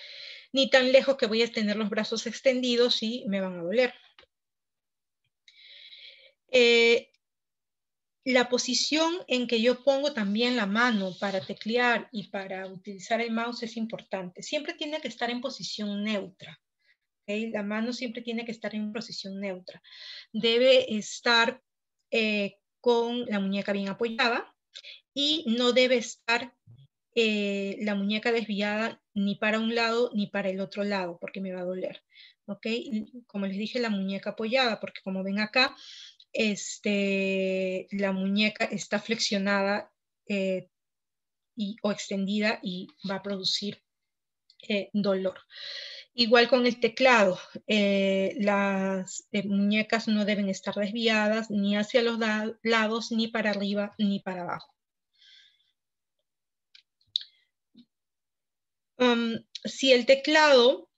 ni tan lejos que voy a tener los brazos extendidos y me van a doler. La posición en que yo pongo también la mano para teclear y para utilizar el mouse es importante. Siempre tiene que estar en posición neutra. ¿Okay? La mano siempre tiene que estar en posición neutra. Debe estar con la muñeca bien apoyada y no debe estar la muñeca desviada ni para un lado ni para el otro lado porque me va a doler. ¿Ok? Como les dije, la muñeca apoyada, porque como ven acá, la muñeca está flexionada o extendida y va a producir dolor. Igual con el teclado, las muñecas no deben estar desviadas ni hacia los lados, ni para arriba, ni para abajo. Si el teclado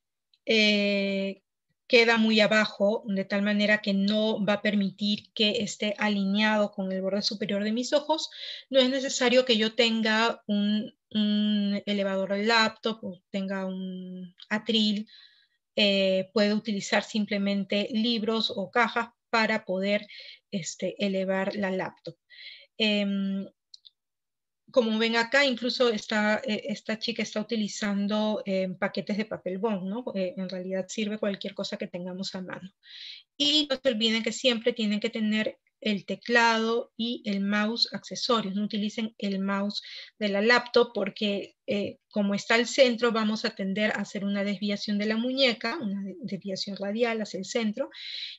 queda muy abajo, de tal manera que no va a permitir que esté alineado con el borde superior de mis ojos, no es necesario que yo tenga un elevador del laptop o tenga un atril. Puede utilizar simplemente libros o cajas para poder elevar la laptop. Como ven acá, incluso esta chica está utilizando paquetes de papel bond, ¿no? En realidad sirve cualquier cosa que tengamos a mano. Y no se olviden que siempre tienen que tener el teclado y el mouse accesorios. No utilicen el mouse de la laptop porque como está al centro vamos a tender a hacer una desviación de la muñeca, una desviación radial hacia el centro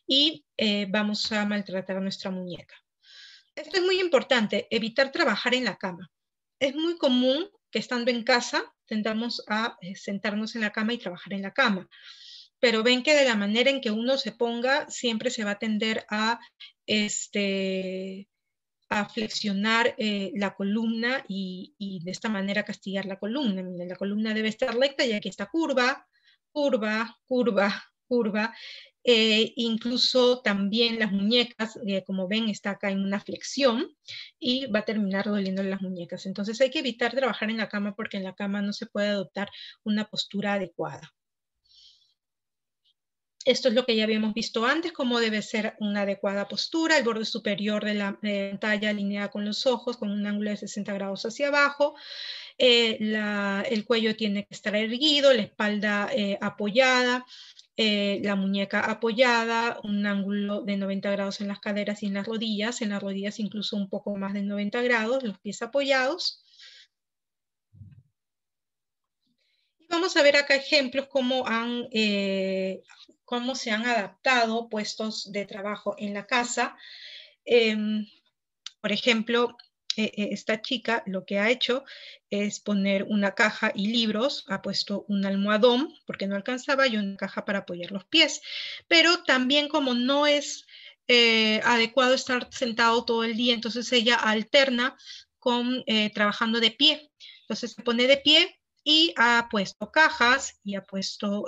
y vamos a maltratar a nuestra muñeca. Esto es muy importante, evitar trabajar en la cama. Es muy común que estando en casa tendamos a sentarnos en la cama y trabajar en la cama. Pero ven que de la manera en que uno se ponga, siempre se va a tender a flexionar la columna y de esta manera castigar la columna. La columna debe estar recta y aquí está curva, curva, curva, curva. Incluso también las muñecas, como ven, está acá en una flexión y va a terminar doliendo las muñecas. Entonces hay que evitar trabajar en la cama porque en la cama no se puede adoptar una postura adecuada. Esto es lo que ya habíamos visto antes, cómo debe ser una adecuada postura, el borde superior de la pantalla alineada con los ojos, con un ángulo de 60 grados hacia abajo. El cuello tiene que estar erguido, la espalda apoyada, la muñeca apoyada, un ángulo de 90 grados en las caderas y en las rodillas incluso un poco más de 90 grados, los pies apoyados. Y vamos a ver acá ejemplos cómo se han adaptado puestos de trabajo en la casa. Por ejemplo, esta chica lo que ha hecho es poner una caja y libros, ha puesto un almohadón porque no alcanzaba y una caja para apoyar los pies. Pero también como no es adecuado estar sentado todo el día, entonces ella alterna con trabajando de pie. Entonces se pone de pie y ha puesto cajas y ha puesto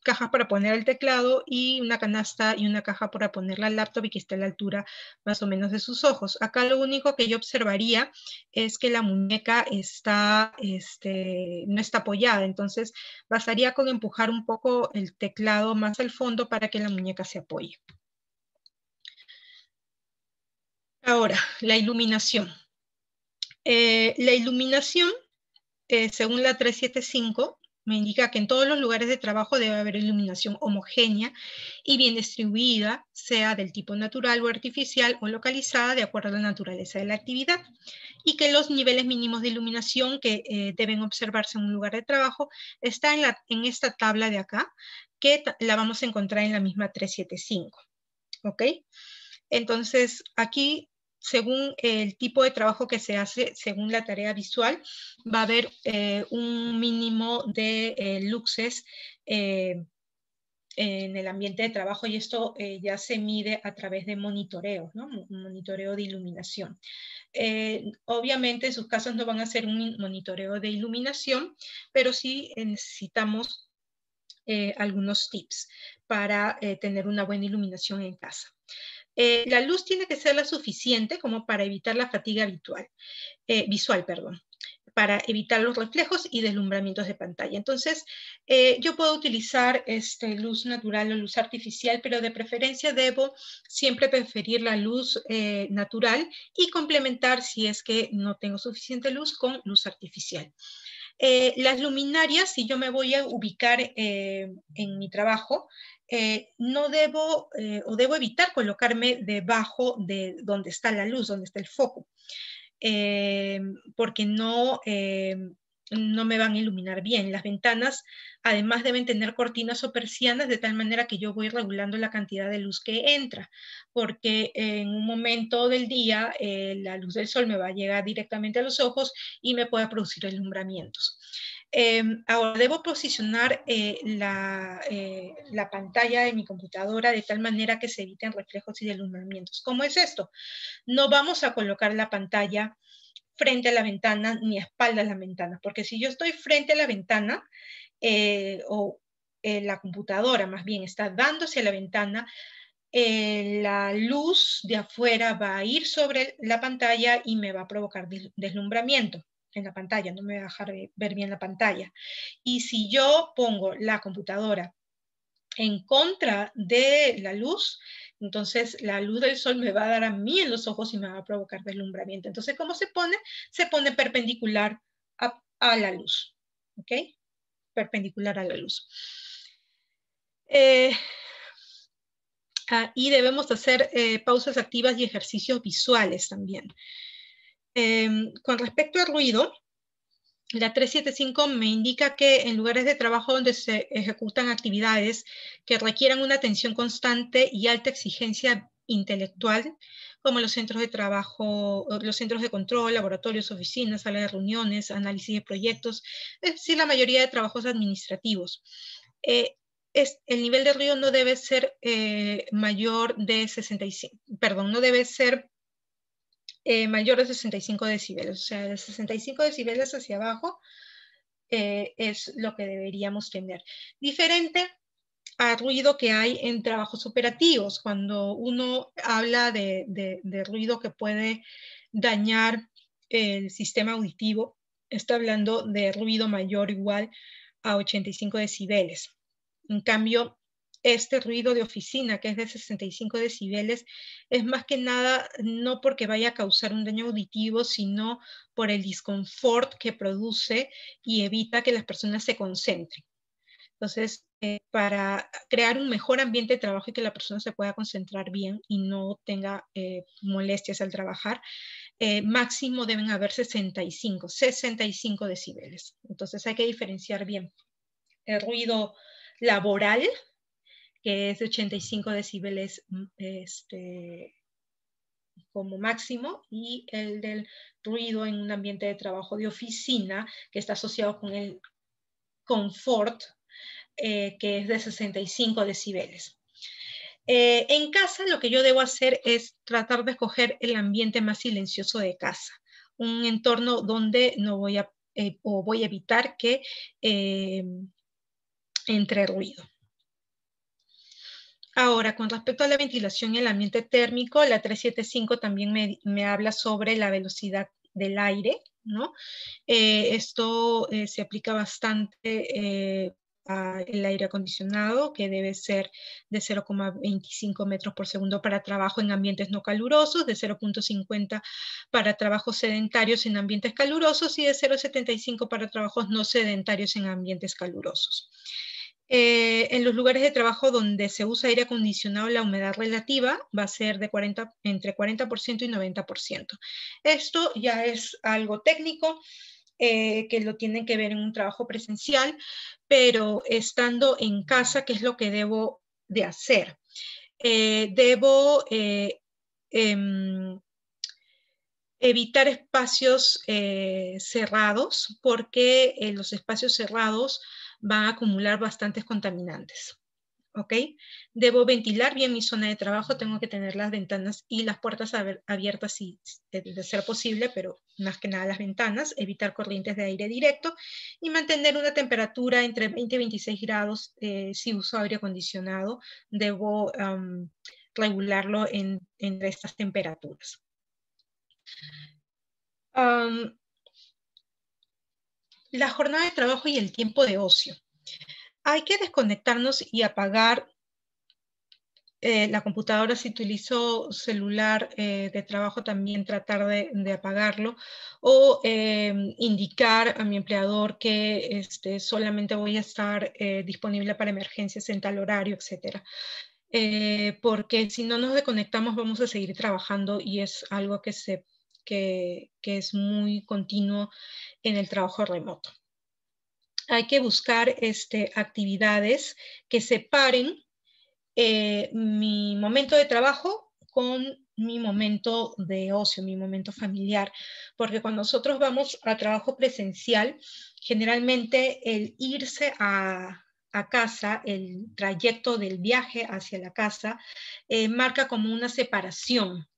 cajas para poner el teclado y una canasta y una caja para poner la laptop y que esté a la altura más o menos de sus ojos. Acá lo único que yo observaría es que la muñeca no está apoyada, entonces bastaría con empujar un poco el teclado más al fondo para que la muñeca se apoye. Ahora, la iluminación. La iluminación, según la 375, me indica que en todos los lugares de trabajo debe haber iluminación homogénea y bien distribuida, sea del tipo natural o artificial o localizada de acuerdo a la naturaleza de la actividad, y que los niveles mínimos de iluminación que deben observarse en un lugar de trabajo está en esta tabla de acá, que la vamos a encontrar en la misma 375. ¿Ok? Entonces, aquí, según el tipo de trabajo que se hace, según la tarea visual, va a haber un mínimo de luxes en el ambiente de trabajo y esto ya se mide a través de monitoreo, ¿no? Un monitoreo de iluminación. Obviamente en sus casos no van a ser un monitoreo de iluminación, pero sí necesitamos algunos tips para tener una buena iluminación en casa. La luz tiene que ser la suficiente como para evitar la fatiga visual, para evitar los reflejos y deslumbramientos de pantalla. Entonces, yo puedo utilizar luz natural o luz artificial, pero de preferencia debo siempre preferir la luz natural y complementar, si es que no tengo suficiente luz, con luz artificial. Las luminarias, si yo me voy a ubicar en mi trabajo, no debo o debo evitar colocarme debajo de donde está la luz, donde está el foco, porque no me van a iluminar bien. Las ventanas, además, deben tener cortinas o persianas de tal manera que yo voy regulando la cantidad de luz que entra, porque en un momento del día la luz del sol me va a llegar directamente a los ojos y me puede producir deslumbramientos. Ahora, debo posicionar la pantalla de mi computadora de tal manera que se eviten reflejos y deslumbramientos. ¿Cómo es esto? No vamos a colocar la pantalla frente a la ventana ni a espaldas de la ventana, porque si yo estoy frente a la ventana la computadora más bien está dándose a la ventana, la luz de afuera va a ir sobre la pantalla y me va a provocar deslumbramiento en la pantalla, no me va a dejar ver bien la pantalla. Y si yo pongo la computadora en contra de la luz, entonces la luz del sol me va a dar a mí en los ojos y me va a provocar deslumbramiento. Entonces, ¿cómo se pone? Se pone perpendicular a la luz, ¿ok? Perpendicular a la luz. Y debemos hacer pausas activas y ejercicios visuales también. Con respecto al ruido, la 375 me indica que en lugares de trabajo donde se ejecutan actividades que requieran una atención constante y alta exigencia intelectual, como los centros de trabajo, los centros de control, laboratorios, oficinas, salas de reuniones, análisis de proyectos, es decir, la mayoría de trabajos administrativos. El nivel de ruido no debe ser mayor de 65, perdón, no debe ser mayor de 65 decibeles, o sea, de 65 decibeles hacia abajo es lo que deberíamos tener. Diferente al ruido que hay en trabajos operativos, cuando uno habla de ruido que puede dañar el sistema auditivo, está hablando de ruido mayor o igual a 85 decibeles. En cambio, este ruido de oficina, que es de 65 decibeles, es más que nada no porque vaya a causar un daño auditivo, sino por el disconfort que produce y evita que las personas se concentren. Entonces, para crear un mejor ambiente de trabajo y que la persona se pueda concentrar bien y no tenga molestias al trabajar, máximo deben haber 65 decibeles. Entonces hay que diferenciar bien el ruido laboral, que es de 85 decibeles como máximo, y el del ruido en un ambiente de trabajo de oficina, que está asociado con el confort, que es de 65 decibeles. En casa lo que yo debo hacer es tratar de escoger el ambiente más silencioso de casa, un entorno donde no voy a, o voy a evitar que entre ruido. Ahora, con respecto a la ventilación y el ambiente térmico, la 375 también me habla sobre la velocidad del aire, ¿no? Esto se aplica bastante al aire acondicionado, que debe ser de 0,25 metros por segundo para trabajo en ambientes no calurosos, de 0,50 para trabajos sedentarios en ambientes calurosos y de 0,75 para trabajos no sedentarios en ambientes calurosos. En los lugares de trabajo donde se usa aire acondicionado, la humedad relativa va a ser de entre 40% y 90%. Esto ya es algo técnico que lo tienen que ver en un trabajo presencial, pero estando en casa, ¿qué es lo que debo de hacer? Debo evitar espacios cerrados, porque los espacios cerrados van a acumular bastantes contaminantes. ¿Ok? Debo ventilar bien mi zona de trabajo, tengo que tener las ventanas y las puertas abiertas si de ser posible, pero más que nada las ventanas, evitar corrientes de aire directo y mantener una temperatura entre 20 y 26 grados. Si uso aire acondicionado, debo regularlo entre estas temperaturas. La jornada de trabajo y el tiempo de ocio. Hay que desconectarnos y apagar la computadora. Si utilizo celular de trabajo, también tratar de apagarlo, o indicar a mi empleador que solamente voy a estar disponible para emergencias en tal horario, etcétera. Porque si no nos desconectamos vamos a seguir trabajando y es algo que es muy continuo en el trabajo remoto. Hay que buscar actividades que separen mi momento de trabajo con mi momento de ocio, mi momento familiar, porque cuando nosotros vamos a trabajo presencial, generalmente el irse a casa, el trayecto del viaje hacia la casa, marca como una separación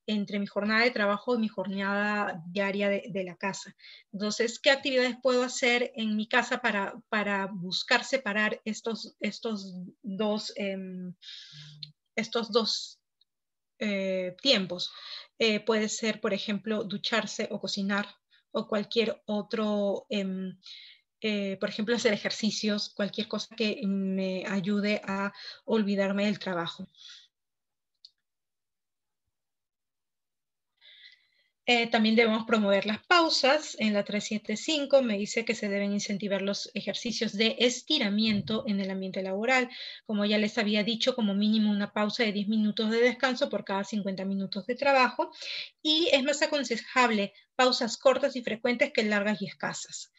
entre mi jornada de trabajo y mi jornada diaria de la casa. Entonces, ¿qué actividades puedo hacer en mi casa para buscar separar estos dos tiempos? Puede ser, por ejemplo, ducharse o cocinar o cualquier otro, por ejemplo, hacer ejercicios, cualquier cosa que me ayude a olvidarme del trabajo. También debemos promover las pausas. En la 375 me dice que se deben incentivar los ejercicios de estiramiento en el ambiente laboral. Como ya les había dicho, como mínimo una pausa de 10 minutos de descanso por cada 50 minutos de trabajo. Y es más aconsejable pausas cortas y frecuentes que largas y escasas.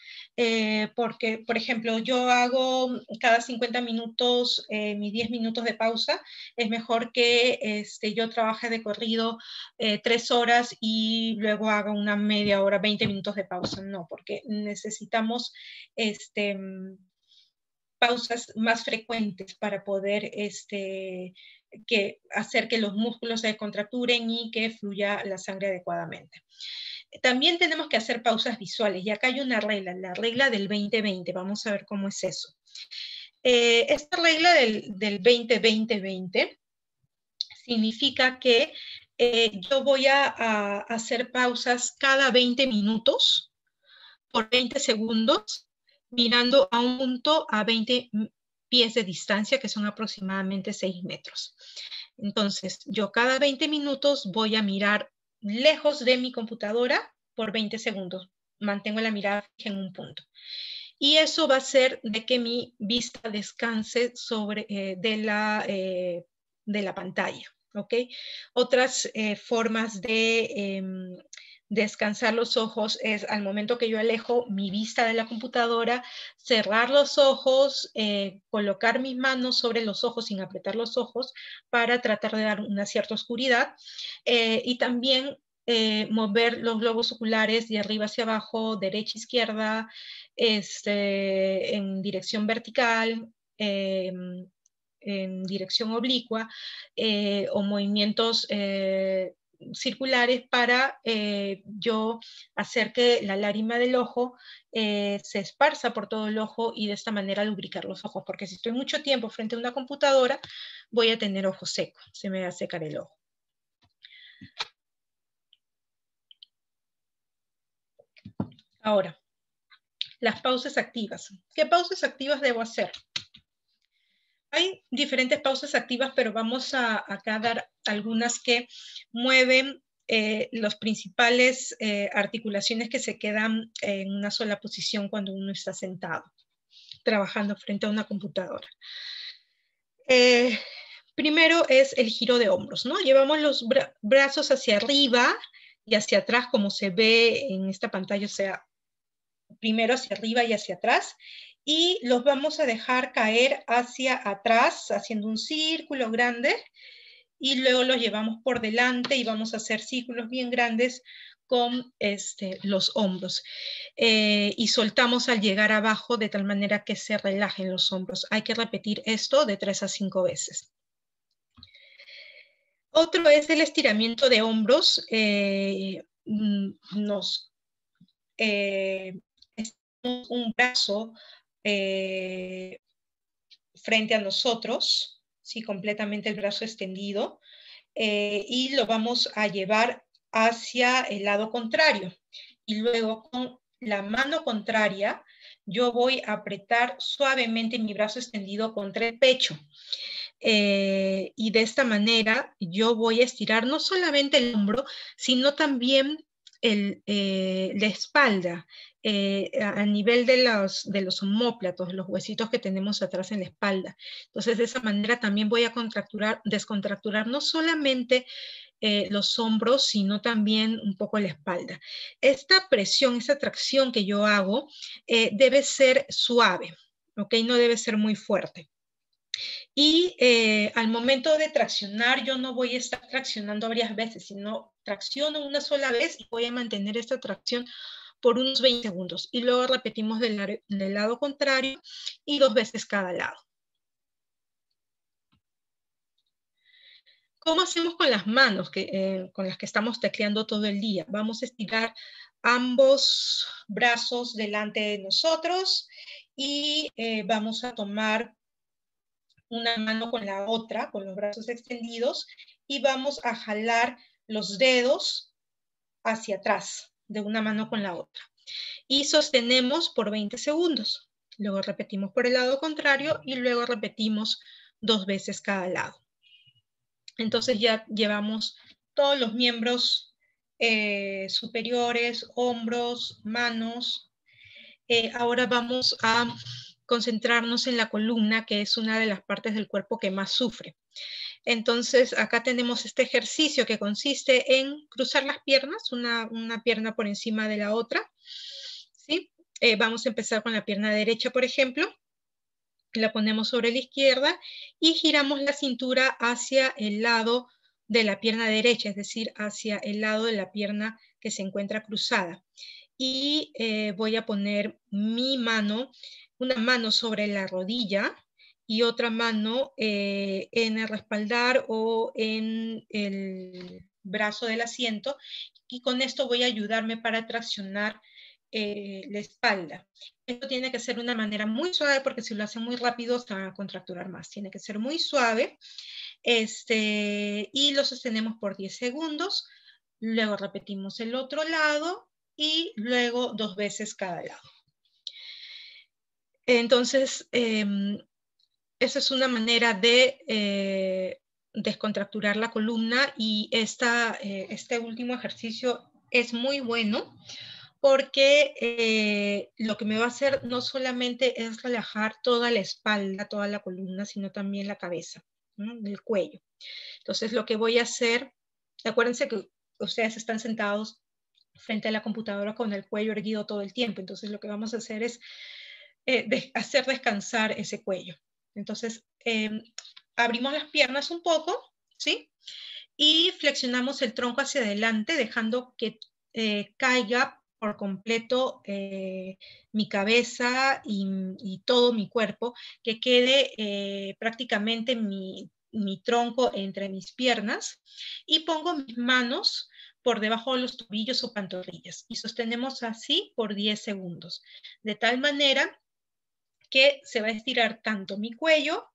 Porque, por ejemplo, yo hago cada 50 minutos mis 10 minutos de pausa. Es mejor que yo trabaje de corrido 3 horas y luego haga una media hora, 20 minutos de pausa. No, porque necesitamos pausas más frecuentes para poder hacer que los músculos se contracturen y que fluya la sangre adecuadamente. También tenemos que hacer pausas visuales, y acá hay una regla, la regla del 20-20. Vamos a ver cómo es eso. Esta regla del 20-20-20 significa que yo voy a hacer pausas cada 20 minutos por 20 segundos, mirando a un punto a 20 pies de distancia, que son aproximadamente 6 metros. Entonces, yo cada 20 minutos voy a mirar lejos de mi computadora por 20 segundos. Mantengo la mirada fija en un punto. Y eso va a hacer de que mi vista descanse de la pantalla. ¿Ok? Otras formas de descansar los ojos es al momento que yo alejo mi vista de la computadora, cerrar los ojos, colocar mis manos sobre los ojos sin apretar los ojos para tratar de dar una cierta oscuridad y también mover los globos oculares de arriba hacia abajo, derecha, izquierda, en dirección vertical, en dirección oblicua o movimientos circulares para yo hacer que la lágrima del ojo se esparza por todo el ojo y de esta manera lubricar los ojos, porque si estoy mucho tiempo frente a una computadora voy a tener ojo seco, se me va a secar el ojo. Ahora, las pausas activas. ¿Qué pausas activas debo hacer? Hay diferentes pausas activas, pero vamos a acá dar algunas que mueven las principales articulaciones que se quedan en una sola posición cuando uno está sentado, trabajando frente a una computadora. Primero es el giro de hombros, ¿no? Llevamos los brazos hacia arriba y hacia atrás, como se ve en esta pantalla, o sea, primero hacia arriba y hacia atrás, y los vamos a dejar caer hacia atrás, haciendo un círculo grande, y luego los llevamos por delante y vamos a hacer círculos bien grandes con los hombros. Y soltamos al llegar abajo de tal manera que se relajen los hombros. Hay que repetir esto de 3 a 5 veces. Otro es el estiramiento de hombros. Un brazo frente a nosotros, ¿sí? Completamente el brazo extendido, y lo vamos a llevar hacia el lado contrario. Y luego con la mano contraria, yo voy a apretar suavemente mi brazo extendido contra el pecho. Y de esta manera yo voy a estirar no solamente el hombro, sino también la espalda, a nivel de los omóplatos, los huesitos que tenemos atrás en la espalda. Entonces, de esa manera también voy a descontracturar no solamente los hombros, sino también un poco la espalda. Esta presión, esta tracción que yo hago, debe ser suave, ¿ok? No debe ser muy fuerte. Y al momento de traccionar, yo no voy a estar traccionando varias veces, sino tracciono una sola vez y voy a mantener esta tracción por unos 20 segundos. Y luego repetimos del lado contrario y 2 veces cada lado. ¿Cómo hacemos con las manos con las que estamos tecleando todo el día? Vamos a estirar ambos brazos delante de nosotros y vamos a tomar una mano con la otra, con los brazos extendidos, y vamos a jalar los dedos hacia atrás, de una mano con la otra. Y sostenemos por 20 segundos. Luego repetimos por el lado contrario y luego repetimos 2 veces cada lado. Entonces ya llevamos todos los miembros superiores, hombros, manos. Ahora vamos a concentrarnos en la columna, que es una de las partes del cuerpo que más sufre. Entonces, acá tenemos este ejercicio que consiste en cruzar las piernas, una pierna por encima de la otra, ¿sí? Vamos a empezar con la pierna derecha, por ejemplo. La ponemos sobre la izquierda y giramos la cintura hacia el lado de la pierna derecha, es decir, hacia el lado de la pierna que se encuentra cruzada. Y voy a poner mi mano, una mano sobre la rodilla y otra mano en el respaldar o en el brazo del asiento, y con esto voy a ayudarme para traccionar la espalda. Esto tiene que ser de una manera muy suave, porque si lo hacen muy rápido se van a contracturar más. Tiene que ser muy suave. Y lo sostenemos por 10 segundos. Luego repetimos el otro lado y luego 2 veces cada lado. Entonces, esa es una manera de descontracturar la columna, y este último ejercicio es muy bueno porque lo que me va a hacer no solamente es relajar toda la espalda, toda la columna, sino también la cabeza, ¿no? El cuello. Entonces lo que voy a hacer, acuérdense que ustedes están sentados frente a la computadora con el cuello erguido todo el tiempo, entonces lo que vamos a hacer es hacer descansar ese cuello. Entonces abrimos las piernas un poco, ¿sí? Y flexionamos el tronco hacia adelante, dejando que caiga por completo mi cabeza y todo mi cuerpo, que quede prácticamente mi tronco entre mis piernas, y pongo mis manos por debajo de los tobillos o pantorrillas y sostenemos así por 10 segundos, de tal manera que se va a estirar tanto mi cuello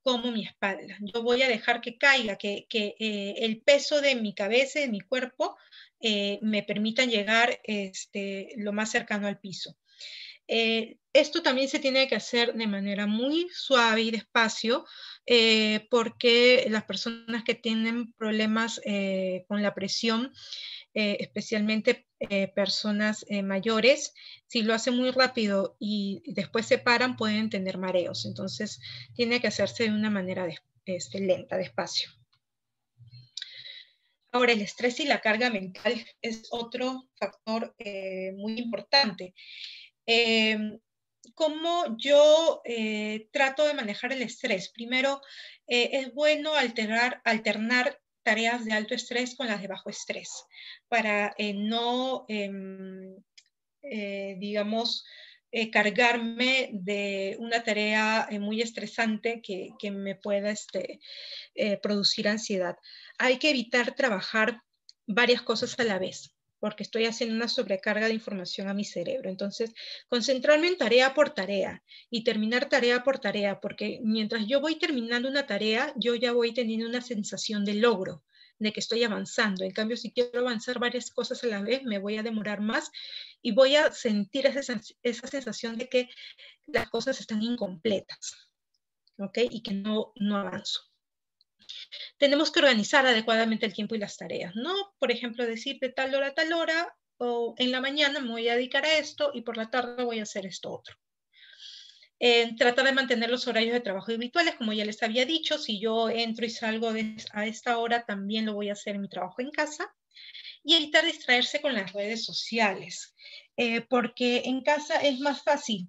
como mi espalda. Yo voy a dejar que caiga, que el peso de mi cabeza, de mi cuerpo, me permitan llegar lo más cercano al piso. Esto también se tiene que hacer de manera muy suave y despacio, porque las personas que tienen problemas con la presión, especialmente personas mayores, si lo hacen muy rápido y después se paran, pueden tener mareos. Entonces, tiene que hacerse de una manera lenta, despacio. Ahora, el estrés y la carga mental es otro factor muy importante. ¿Cómo yo trato de manejar el estrés? Primero, es bueno alternar tareas de alto estrés con las de bajo estrés, para no, digamos, cargarme de una tarea muy estresante que me pueda producir ansiedad. Hay que evitar trabajar varias cosas a la vez, porque estoy haciendo una sobrecarga de información a mi cerebro. Entonces, concentrarme en tarea por tarea y terminar tarea por tarea, porque mientras yo voy terminando una tarea, yo ya voy teniendo una sensación de logro, de que estoy avanzando. En cambio, si quiero avanzar varias cosas a la vez, me voy a demorar más y voy a sentir esa sensación de que las cosas están incompletas, ¿ok? Y que no avanzo. Tenemos que organizar adecuadamente el tiempo y las tareas, ¿no? Por ejemplo, decir de tal hora a tal hora, o en la mañana me voy a dedicar a esto y por la tarde voy a hacer esto otro. Tratar de mantener los horarios de trabajo habituales, como ya les había dicho. Si yo entro y salgo a esta hora, también lo voy a hacer en mi trabajo en casa. Y evitar distraerse con las redes sociales, porque en casa es más fácil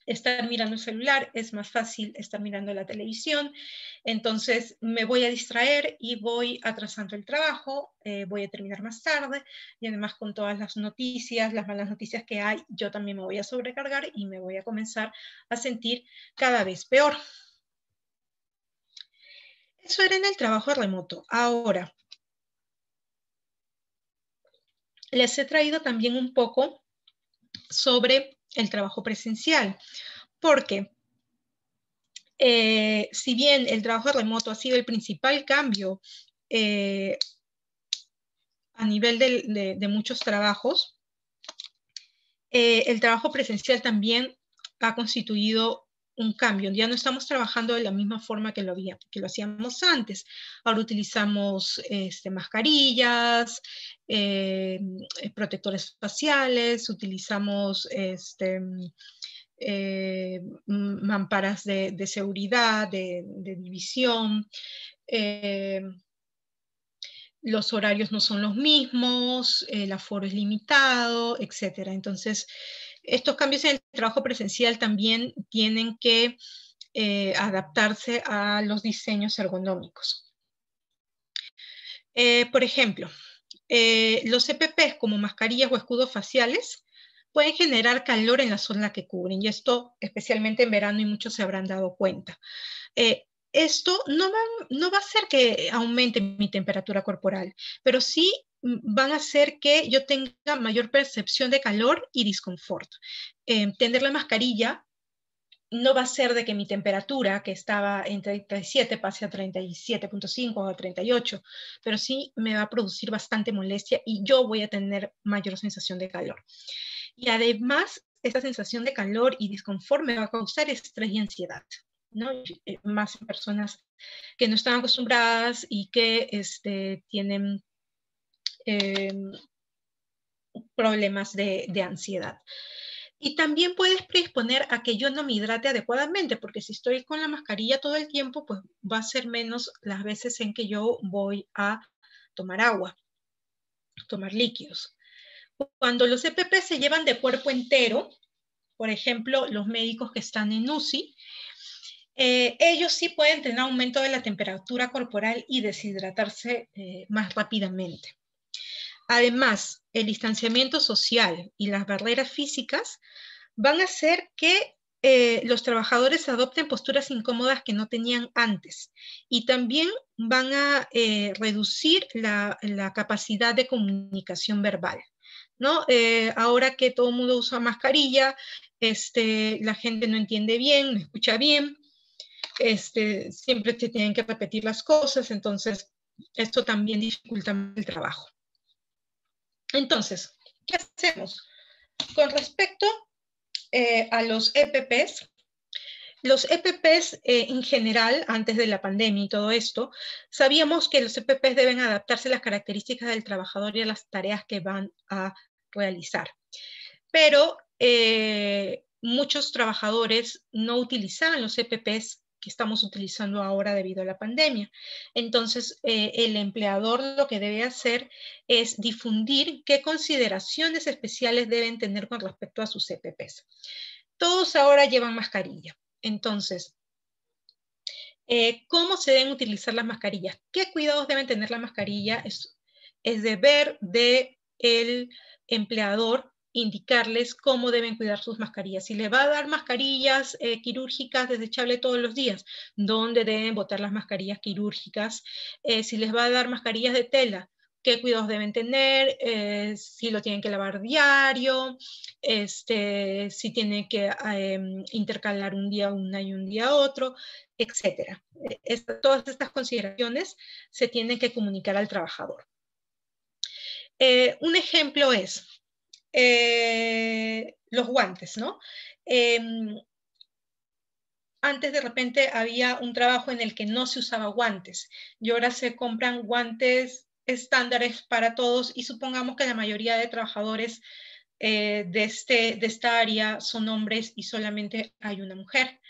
estar mirando el celular, es más fácil estar mirando la televisión, entonces me voy a distraer y voy atrasando el trabajo, voy a terminar más tarde, y además con todas las noticias, las malas noticias que hay, yo también me voy a sobrecargar y me voy a comenzar a sentir cada vez peor. Eso era en el trabajo remoto. Ahora, les he traído también un poco sobre el trabajo presencial, porque si bien el trabajo remoto ha sido el principal cambio a nivel de muchos trabajos, el trabajo presencial también ha constituido un cambio. Ya no estamos trabajando de la misma forma que lo hacíamos antes. Ahora utilizamos mascarillas, protectores faciales, utilizamos mamparas de seguridad, de división. Los horarios no son los mismos, el aforo es limitado, etc. Entonces, estos cambios en el trabajo presencial también tienen que adaptarse a los diseños ergonómicos. Por ejemplo, los EPPs como mascarillas o escudos faciales pueden generar calor en la zona que cubren, y esto especialmente en verano, y muchos se habrán dado cuenta. Esto no va a hacer que aumente mi temperatura corporal, pero sí van a hacer que yo tenga mayor percepción de calor y disconfort. Tener la mascarilla no va a ser de que mi temperatura, que estaba en 37, pase a 37.5 o a 38, pero sí me va a producir bastante molestia y yo voy a tener mayor sensación de calor. Y además, esta sensación de calor y disconfort me va a causar estrés y ansiedad. ¿no? Más personas que no están acostumbradas y que tienen problemas de ansiedad. Y también puedes predisponer a que yo no me hidrate adecuadamente, porque si estoy con la mascarilla todo el tiempo, pues va a ser menos las veces en que yo voy a tomar agua, tomar líquidos. Cuando los EPP se llevan de cuerpo entero, por ejemplo, los médicos que están en UCI, ellos sí pueden tener aumento de la temperatura corporal y deshidratarse más rápidamente. Además, el distanciamiento social y las barreras físicas van a hacer que los trabajadores adopten posturas incómodas que no tenían antes y también van a reducir la capacidad de comunicación verbal, ¿no? Ahora que todo el mundo usa mascarilla, la gente no entiende bien, no escucha bien, siempre te tienen que repetir las cosas, entonces esto también dificulta el trabajo. Entonces, ¿qué hacemos? Con respecto a los EPPs, en general, antes de la pandemia y todo esto, sabíamos que los EPPs deben adaptarse a las características del trabajador y a las tareas que van a realizar. Pero muchos trabajadores no utilizaban los EPPs que estamos utilizando ahora debido a la pandemia. Entonces, el empleador lo que debe hacer es difundir qué consideraciones especiales deben tener con respecto a sus EPPs. Todos ahora llevan mascarilla. Entonces, ¿cómo se deben utilizar las mascarillas? ¿Qué cuidados deben tener la mascarilla? Es deber del empleador indicarles cómo deben cuidar sus mascarillas. Si les va a dar mascarillas quirúrgicas desechables todos los días, ¿dónde deben botar las mascarillas quirúrgicas? Si les va a dar mascarillas de tela, ¿qué cuidados deben tener? Si lo tienen que lavar diario, si tienen que intercalar un día una y un día otro, etcétera. Todas estas consideraciones se tienen que comunicar al trabajador. Un ejemplo es los guantes, ¿no? Antes de repente había un trabajo en el que no se usaba guantes y ahora se compran guantes estándares para todos y supongamos que la mayoría de trabajadores de esta área son hombres y solamente hay una mujer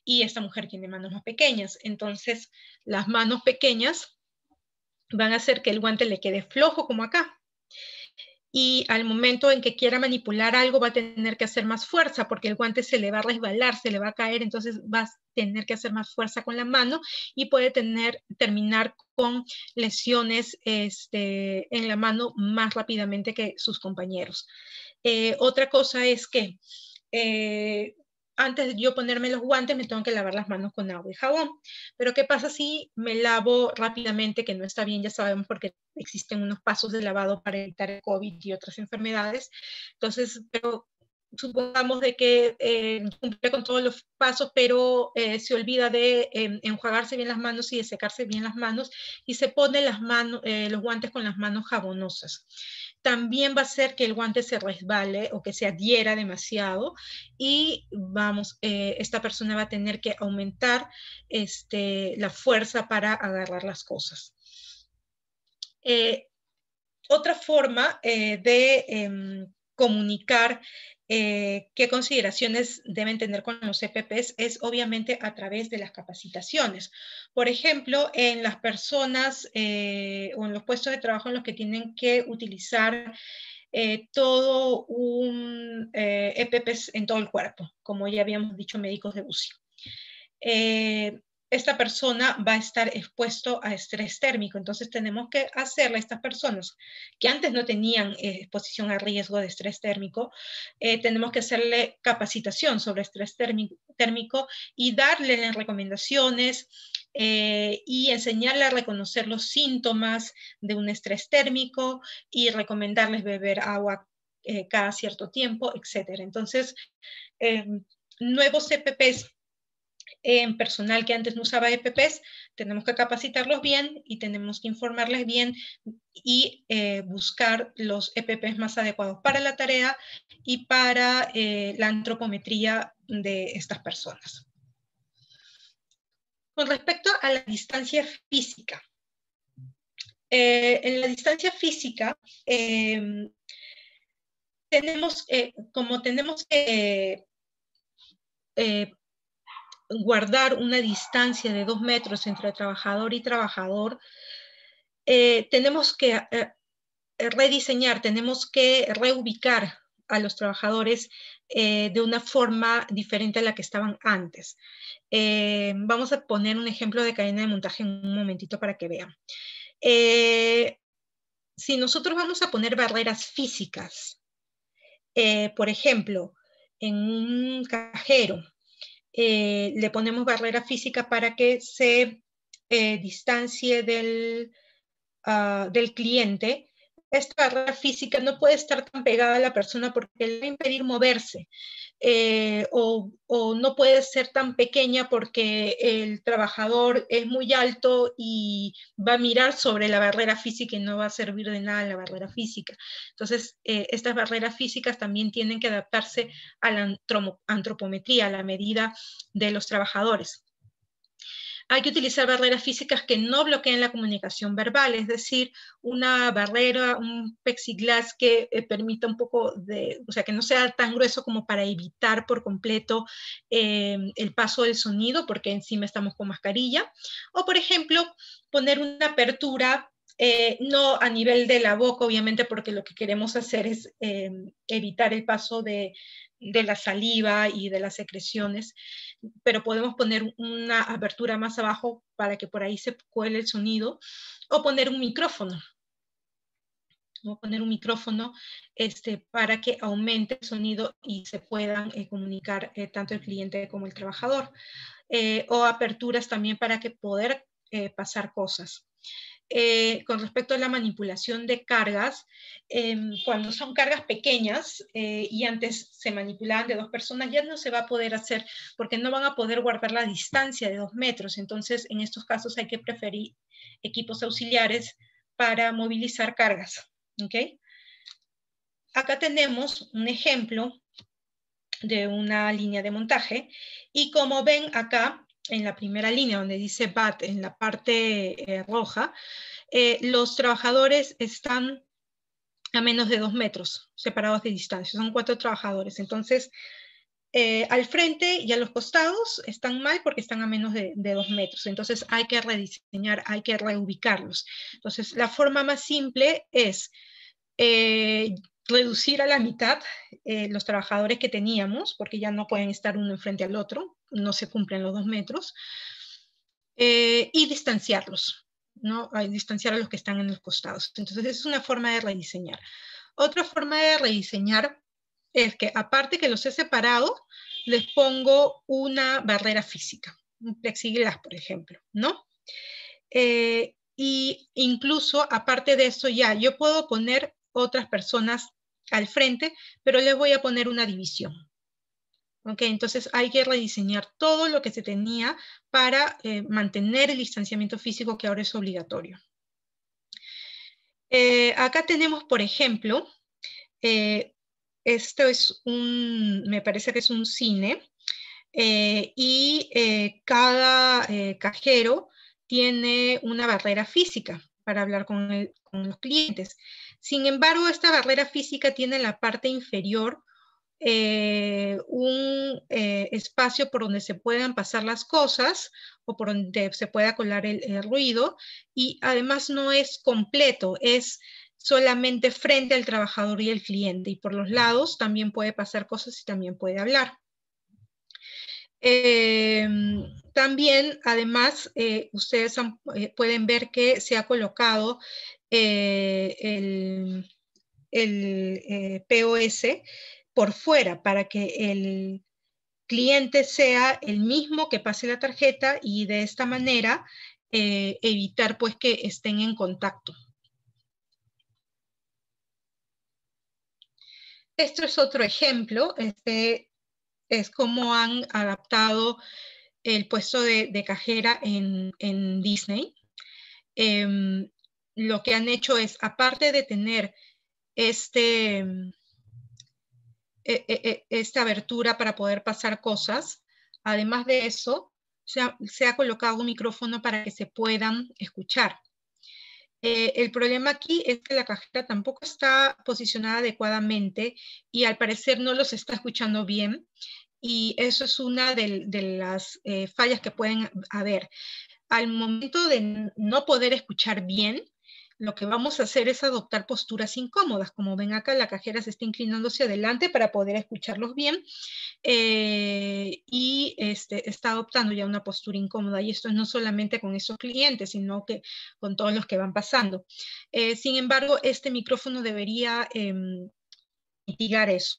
y esta mujer tiene manos más pequeñas. Entonces, las manos pequeñas van a hacer que el guante le quede flojo como acá. Y al momento en que quiera manipular algo va a tener que hacer más fuerza porque el guante se le va a resbalar, se le va a caer, entonces va a tener que hacer más fuerza con la mano y puede terminar con lesiones en la mano más rápidamente que sus compañeros. Otra cosa es que antes de yo ponerme los guantes me tengo que lavar las manos con agua y jabón. Pero ¿qué pasa si me lavo rápidamente, que no está bien? Ya sabemos porque existen unos pasos de lavado para evitar el COVID y otras enfermedades. Entonces, pero supongamos de que cumple con todos los pasos, pero se olvida de enjuagarse bien las manos y de secarse bien las manos y se pone los guantes con las manos jabonosas. También va a hacer que el guante se resbale o que se adhiera demasiado y esta persona va a tener que aumentar la fuerza para agarrar las cosas. Otra forma de comunicar qué consideraciones deben tener con los EPPs es obviamente a través de las capacitaciones. Por ejemplo, en las personas o en los puestos de trabajo en los que tienen que utilizar todo un EPPs en todo el cuerpo, como ya habíamos dicho, médicos de UCI. Esta persona va a estar expuesto a estrés térmico. Entonces tenemos que hacerle a estas personas que antes no tenían exposición a riesgo de estrés térmico, tenemos que hacerle capacitación sobre estrés térmico y darle las recomendaciones y enseñarle a reconocer los síntomas de un estrés térmico y recomendarles beber agua cada cierto tiempo, etc. Entonces, nuevos EPPs en personal que antes no usaba EPPs, tenemos que capacitarlos bien y tenemos que informarles bien y buscar los EPPs más adecuados para la tarea y para la antropometría de estas personas. Con respecto a la distancia física, en la distancia física como tenemos que guardar una distancia de 2 metros entre trabajador y trabajador, tenemos que rediseñar, tenemos que reubicar a los trabajadores de una forma diferente a la que estaban antes. Vamos a poner un ejemplo de cadena de montaje en un momentito para que vean. Si nosotros vamos a poner barreras físicas, por ejemplo, en un cajero, le ponemos barrera física para que se distancie del cliente. Esta barrera física no puede estar tan pegada a la persona porque le va a impedir moverse, o no puede ser tan pequeña porque el trabajador es muy alto y va a mirar sobre la barrera física y no va a servir de nada la barrera física. Entonces, estas barreras físicas también tienen que adaptarse a la antropometría, a la medida de los trabajadores. Hay que utilizar barreras físicas que no bloqueen la comunicación verbal, es decir, una barrera, un plexiglass que permita un poco o sea, que no sea tan grueso como para evitar por completo el paso del sonido, porque encima estamos con mascarilla. O, por ejemplo, poner una apertura no a nivel de la boca, obviamente, porque lo que queremos hacer es evitar el paso de la saliva y de las secreciones, pero podemos poner una apertura más abajo para que por ahí se cuele el sonido, o poner un micrófono. ¿No? Poner un micrófono para que aumente el sonido y se puedan comunicar tanto el cliente como el trabajador. O aperturas también para que poder pasar cosas. Con respecto a la manipulación de cargas, cuando son cargas pequeñas y antes se manipulaban de 2 personas, ya no se va a poder hacer porque no van a poder guardar la distancia de 2 metros. Entonces, en estos casos hay que preferir equipos auxiliares para movilizar cargas. ¿Okay? Acá tenemos un ejemplo de una línea de montaje y como ven acá, en la primera línea donde dice BAT en la parte roja, los trabajadores están a menos de 2 metros separados de distancia, son 4 trabajadores. Entonces, al frente y a los costados están mal porque están a menos de 2 metros. Entonces, hay que rediseñar, hay que reubicarlos. Entonces, la forma más simple es reducir a la mitad los trabajadores que teníamos, porque ya no pueden estar uno enfrente al otro, no se cumplen los 2 metros, y distanciarlos, ¿no? Distanciar a los que están en los costados. Entonces, es una forma de rediseñar. Otra forma de rediseñar es que, aparte que los he separado, les pongo una barrera física, un plexiglass, por ejemplo, ¿no? Y incluso, aparte de eso, ya yo puedo poner otras personas al frente, pero les voy a poner una división. ¿Ok? Entonces hay que rediseñar todo lo que se tenía para mantener el distanciamiento físico que ahora es obligatorio. Acá tenemos, por ejemplo, esto es me parece que es un cine, y cada cajero tiene una barrera física para hablar con los clientes. Sin embargo, esta barrera física tiene en la parte inferior un espacio por donde se puedan pasar las cosas o por donde se pueda colar el ruido, y además no es completo, es solamente frente al trabajador y el cliente, y por los lados también puede pasar cosas y también puede hablar. También, además, ustedes pueden ver que se ha colocado el POS por fuera para que el cliente sea el mismo que pase la tarjeta y de esta manera evitar pues que estén en contacto. Esto es otro ejemplo. Es cómo han adaptado el puesto de cajera en Disney. Lo que han hecho es, aparte de tener esta abertura para poder pasar cosas, además de eso, se ha colocado un micrófono para que se puedan escuchar. El problema aquí es que la cajera tampoco está posicionada adecuadamente y al parecer no los está escuchando bien. Y eso es una de las fallas que pueden haber. Al momento de no poder escuchar bien, lo que vamos a hacer es adoptar posturas incómodas. Como ven acá, la cajera se está inclinando hacia adelante para poder escucharlos bien y está adoptando ya una postura incómoda. Y esto no solamente con esos clientes, sino que con todos los que van pasando. Sin embargo, este micrófono debería mitigar eso.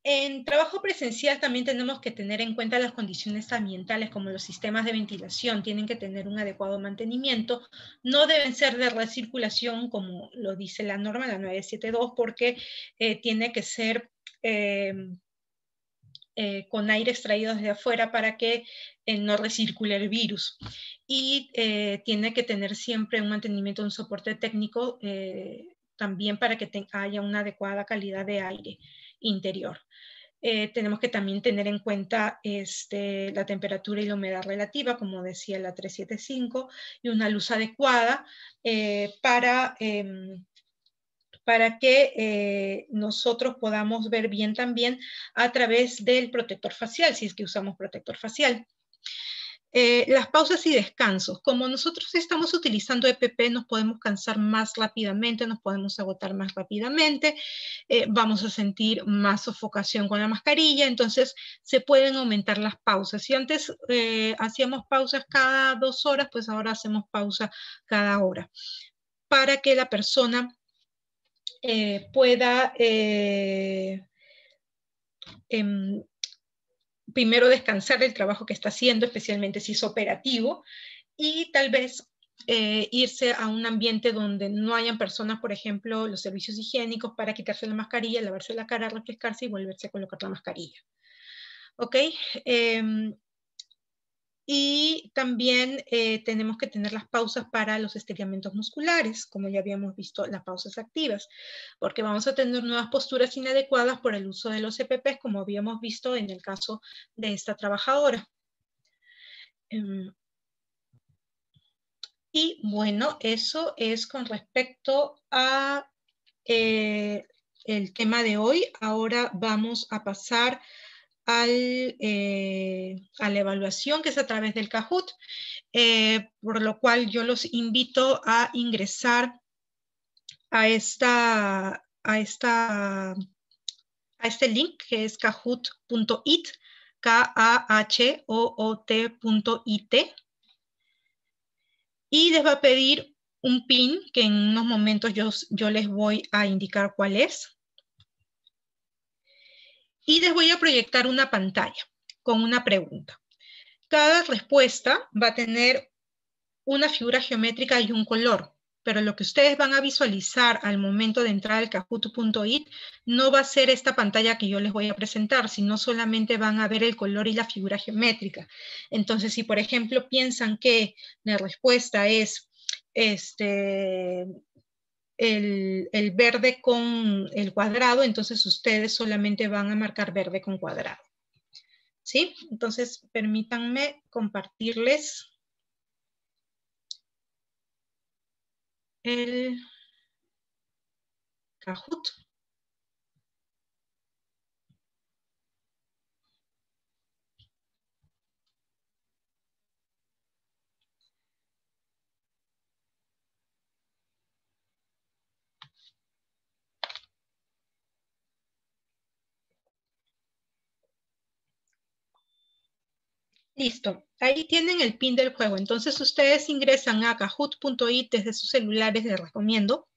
En trabajo presencial también tenemos que tener en cuenta las condiciones ambientales, como los sistemas de ventilación, tienen que tener un adecuado mantenimiento, no deben ser de recirculación, como lo dice la norma, la 972, porque tiene que ser con aire extraído desde afuera para que no recircule el virus. Y tiene que tener siempre un mantenimiento, un soporte técnico, también para que haya una adecuada calidad de aire interior. Tenemos que también tener en cuenta la temperatura y la humedad relativa, como decía la 375, y una luz adecuada para que nosotros podamos ver bien también a través del protector facial, si es que usamos protector facial. Las pausas y descansos. Como nosotros estamos utilizando EPP, nos podemos cansar más rápidamente, nos podemos agotar más rápidamente, vamos a sentir más sofocación con la mascarilla, entonces se pueden aumentar las pausas. Si antes hacíamos pausas cada 2 horas, pues ahora hacemos pausa cada hora, para que la persona pueda primero descansar del trabajo que está haciendo, especialmente si es operativo, y tal vez irse a un ambiente donde no hayan personas, por ejemplo, los servicios higiénicos, para quitarse la mascarilla, lavarse la cara, refrescarse y volverse a colocar la mascarilla. ¿Ok? Y también tenemos que tener las pausas para los estiramientos musculares, como ya habíamos visto, las pausas activas, porque vamos a tener nuevas posturas inadecuadas por el uso de los EPPs, como habíamos visto en el caso de esta trabajadora. Y bueno, eso es con respecto a el tema de hoy. Ahora vamos a pasar a la evaluación, que es a través del Kahoot, por lo cual yo los invito a ingresar a este link, que es kahoot.it, kahoot.it, y les va a pedir un PIN, que en unos momentos yo les voy a indicar cuál es. Y les voy a proyectar una pantalla con una pregunta. Cada respuesta va a tener una figura geométrica y un color, pero lo que ustedes van a visualizar al momento de entrar al kahoot.it no va a ser esta pantalla que yo les voy a presentar, sino solamente van a ver el color y la figura geométrica. Entonces, si por ejemplo piensan que la respuesta es el verde con el cuadrado, entonces ustedes solamente van a marcar verde con cuadrado. ¿Sí? Entonces, permítanme compartirles el Kahoot. Listo, ahí tienen el pin del juego. Entonces ustedes ingresan a kahoot.it desde sus celulares, les recomiendo,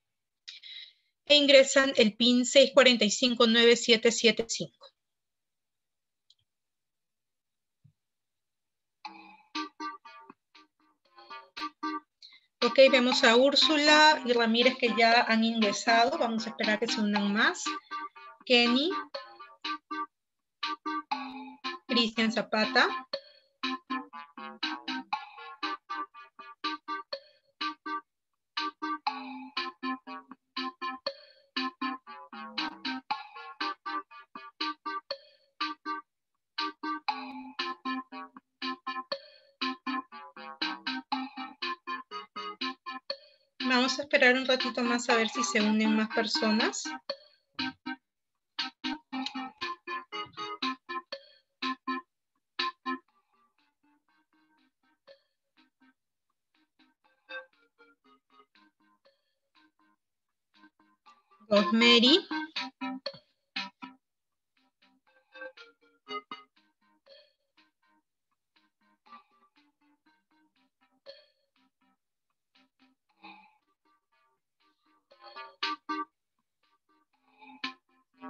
e ingresan el pin 6459775. Ok, vemos a Úrsula y Ramírez que ya han ingresado. Vamos a esperar que se unan más. Kenny, Cristian Zapata, Vamos a esperar un ratito más a ver si se unen más personas. Rosemary.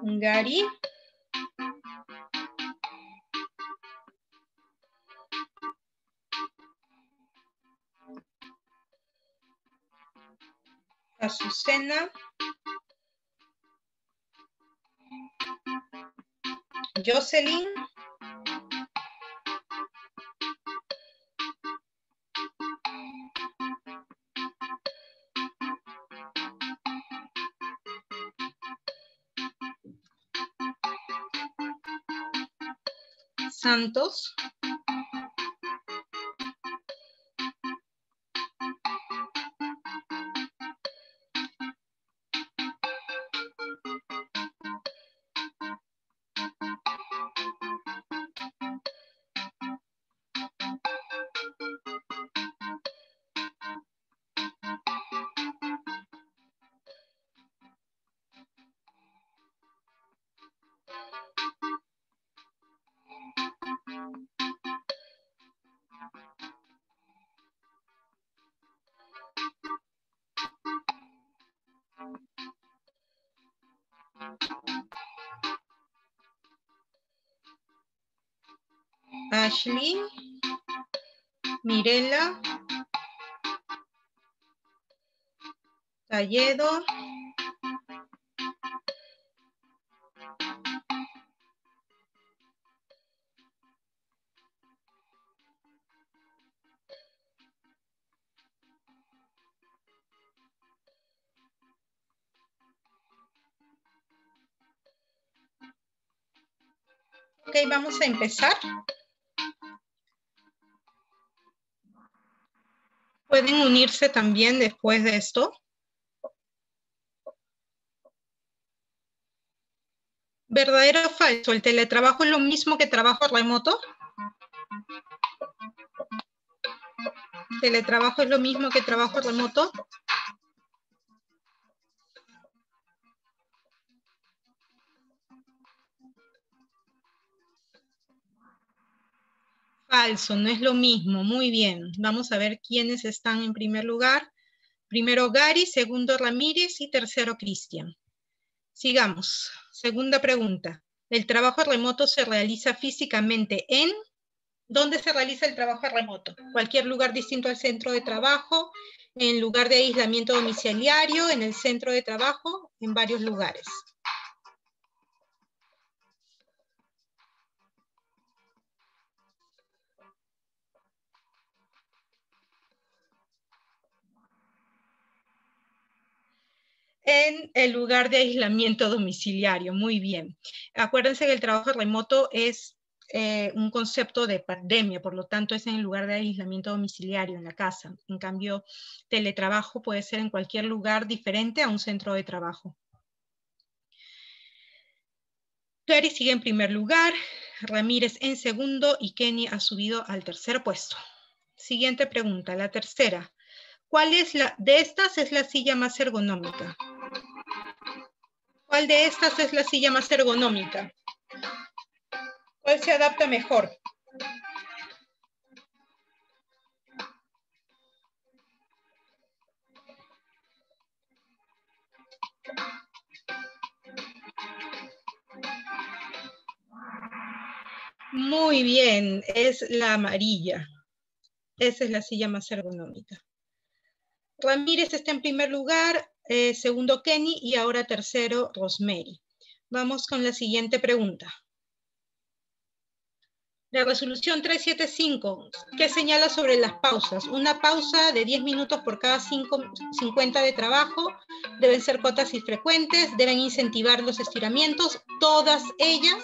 Gary. Azucena. Jocelyn. Santos. Ashley. Mirela. Talledo. Ok, vamos a empezar. Pueden unirse también después de esto. ¿Verdadero o falso? ¿El teletrabajo es lo mismo que trabajo remoto? ¿Teletrabajo es lo mismo que trabajo remoto? Falso, no es lo mismo. Muy bien. Vamos a ver quiénes están en primer lugar. Primero Gary, segundo Ramírez y tercero Cristian. Sigamos. Segunda pregunta. ¿El trabajo remoto se realiza físicamente en? ¿Dónde se realiza el trabajo remoto? Cualquier lugar distinto al centro de trabajo, en lugar de aislamiento domiciliario, en el centro de trabajo, en varios lugares. En el lugar de aislamiento domiciliario, muy bien. Acuérdense que el trabajo remoto es un concepto de pandemia, por lo tanto es en el lugar de aislamiento domiciliario, en la casa. En cambio, teletrabajo puede ser en cualquier lugar diferente a un centro de trabajo. Gary sigue en primer lugar, Ramírez en segundo y Kenny ha subido al tercer puesto. Siguiente pregunta, la tercera. ¿Cuál de estas es la silla más ergonómica? ¿Cuál de estas es la silla más ergonómica? ¿Cuál se adapta mejor? Muy bien, es la amarilla. Esa es la silla más ergonómica. Ramírez está en primer lugar, segundo Kenny y ahora tercero Rosemary. Vamos con la siguiente pregunta. La resolución 375, ¿qué señala sobre las pausas? Una pausa de 10 minutos por cada 50 de trabajo, deben ser cortas y frecuentes, deben incentivar los estiramientos, todas ellas.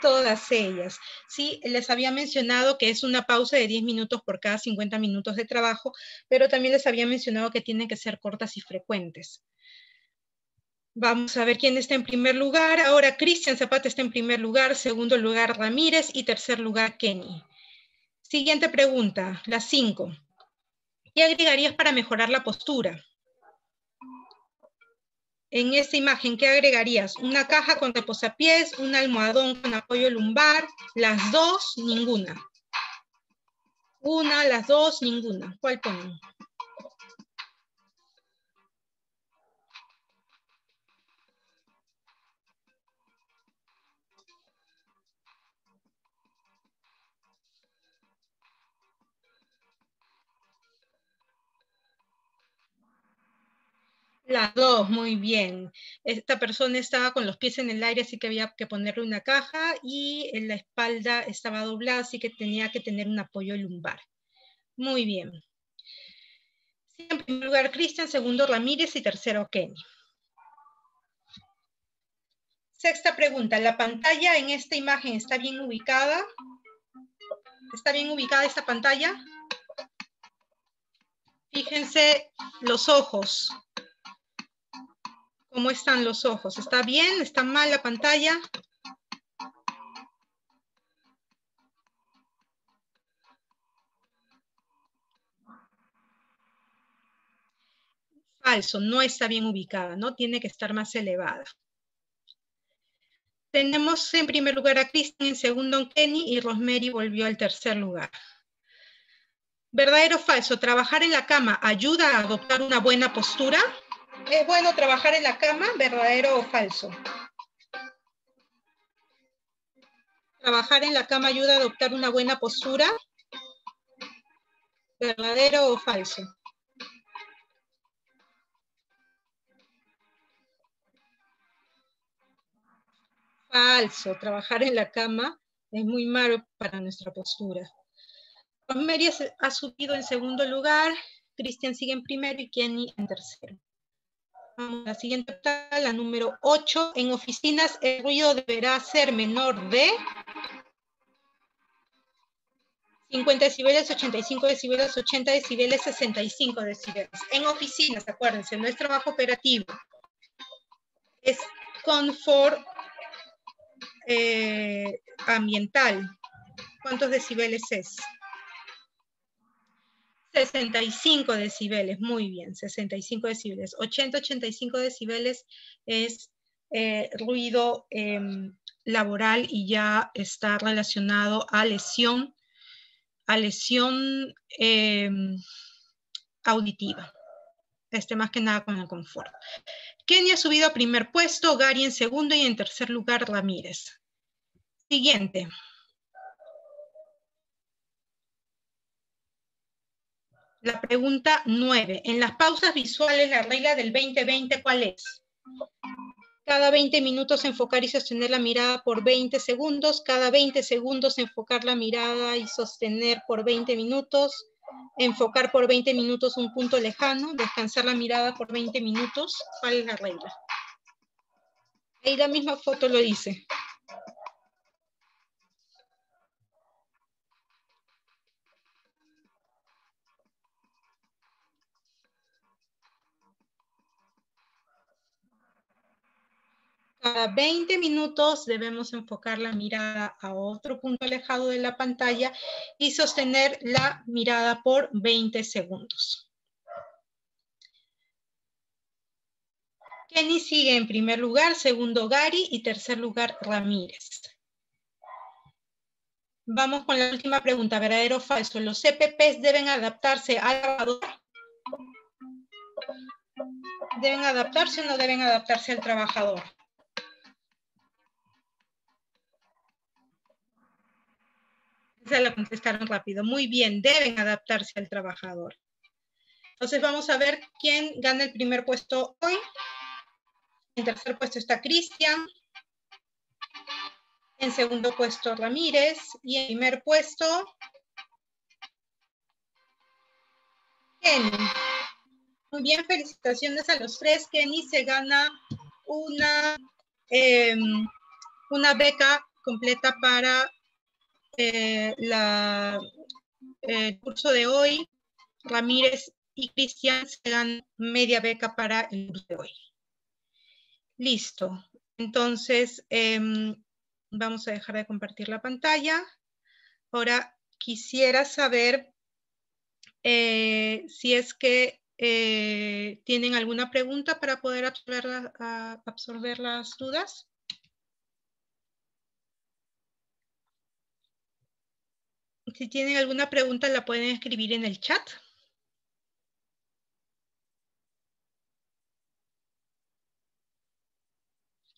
Todas ellas. Sí, les había mencionado que es una pausa de 10 minutos por cada 50 minutos de trabajo, pero también les había mencionado que tienen que ser cortas y frecuentes. Vamos a ver quién está en primer lugar. Ahora Cristian Zapata está en primer lugar, segundo lugar Ramírez y tercer lugar Kenny. Siguiente pregunta, la 5. ¿Qué agregarías para mejorar la postura? En esta imagen, ¿qué agregarías? ¿Una caja con reposapiés, un almohadón con apoyo lumbar? ¿Las dos? Ninguna. Una, las dos, ninguna. ¿Cuál ponen? Las dos, muy bien. Esta persona estaba con los pies en el aire, así que había que ponerle una caja y en la espalda estaba doblada, así que tenía que tener un apoyo lumbar. Muy bien. Sí, en primer lugar Cristian, segundo Ramírez y tercero Kenny. Sexta pregunta, ¿la pantalla en esta imagen está bien ubicada? ¿Está bien ubicada esta pantalla? Fíjense los ojos. ¿Cómo están los ojos? ¿Está bien? ¿Está mal la pantalla? Falso, no está bien ubicada, ¿no? Tiene que estar más elevada. Tenemos en primer lugar a Cristian, en segundo a Kenny y Rosemary volvió al tercer lugar. ¿Verdadero o falso? ¿Trabajar en la cama ayuda a adoptar una buena postura? ¿Es bueno trabajar en la cama? ¿Verdadero o falso? ¿Trabajar en la cama ayuda a adoptar una buena postura? ¿Verdadero o falso? Falso. Trabajar en la cama es muy malo para nuestra postura. Rosemary ha subido en segundo lugar, Cristian sigue en primero y Kenny en tercero. Vamos a la siguiente tabla, la número 8. En oficinas el ruido deberá ser menor de 50 decibeles, 85 decibeles, 80 decibeles, 65 decibeles. En oficinas, acuérdense, no es trabajo operativo. Es confort ambiental. ¿Cuántos decibeles es? 65 decibeles, muy bien, 65 decibeles. 80, 85 decibeles es ruido laboral y ya está relacionado a lesión auditiva. Más que nada con el confort. Kenny ha subido a primer puesto, Gary en segundo y en tercer lugar Ramírez. Siguiente. La pregunta 9. En las pausas visuales, la regla del 20-20, ¿cuál es? Cada 20 minutos enfocar y sostener la mirada por 20 segundos. Cada 20 segundos enfocar la mirada y sostener por 20 minutos. Enfocar por 20 minutos un punto lejano. Descansar la mirada por 20 minutos. ¿Cuál es la regla? Ahí la misma foto lo dice. Cada 20 minutos debemos enfocar la mirada a otro punto alejado de la pantalla y sostener la mirada por 20 segundos. Kenny sigue en primer lugar, segundo Gary y tercer lugar Ramírez. Vamos con la última pregunta, ¿verdadero o falso? ¿Los CPPs deben adaptarse al trabajador? ¿Deben adaptarse o no deben adaptarse al trabajador? Se lo contestaron rápido. Muy bien, deben adaptarse al trabajador. Entonces vamos a ver quién gana el primer puesto hoy. En tercer puesto está Cristian. En segundo puesto Ramírez. Y en primer puesto Kenny. Muy bien, felicitaciones a los tres. Kenny se gana una beca completa para el curso de hoy. Ramírez y Cristian se dan media beca para el curso de hoy. Listo. Entonces, vamos a dejar de compartir la pantalla. Ahora quisiera saber si es que tienen alguna pregunta para poder absorber las dudas. Si tienen alguna pregunta, la pueden escribir en el chat.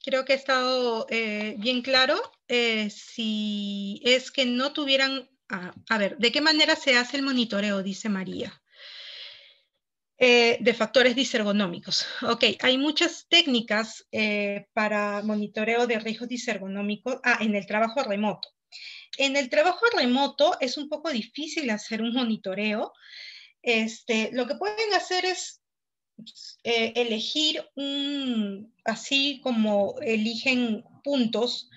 Creo que ha estado bien claro. Si es que no tuvieran... a ver, ¿de qué manera se hace el monitoreo? Dice María. De factores disergonómicos. Ok, hay muchas técnicas para monitoreo de riesgos disergonómicos en el trabajo remoto. En el trabajo remoto es un poco difícil hacer un monitoreo. Lo que pueden hacer es elegir así como eligen puntos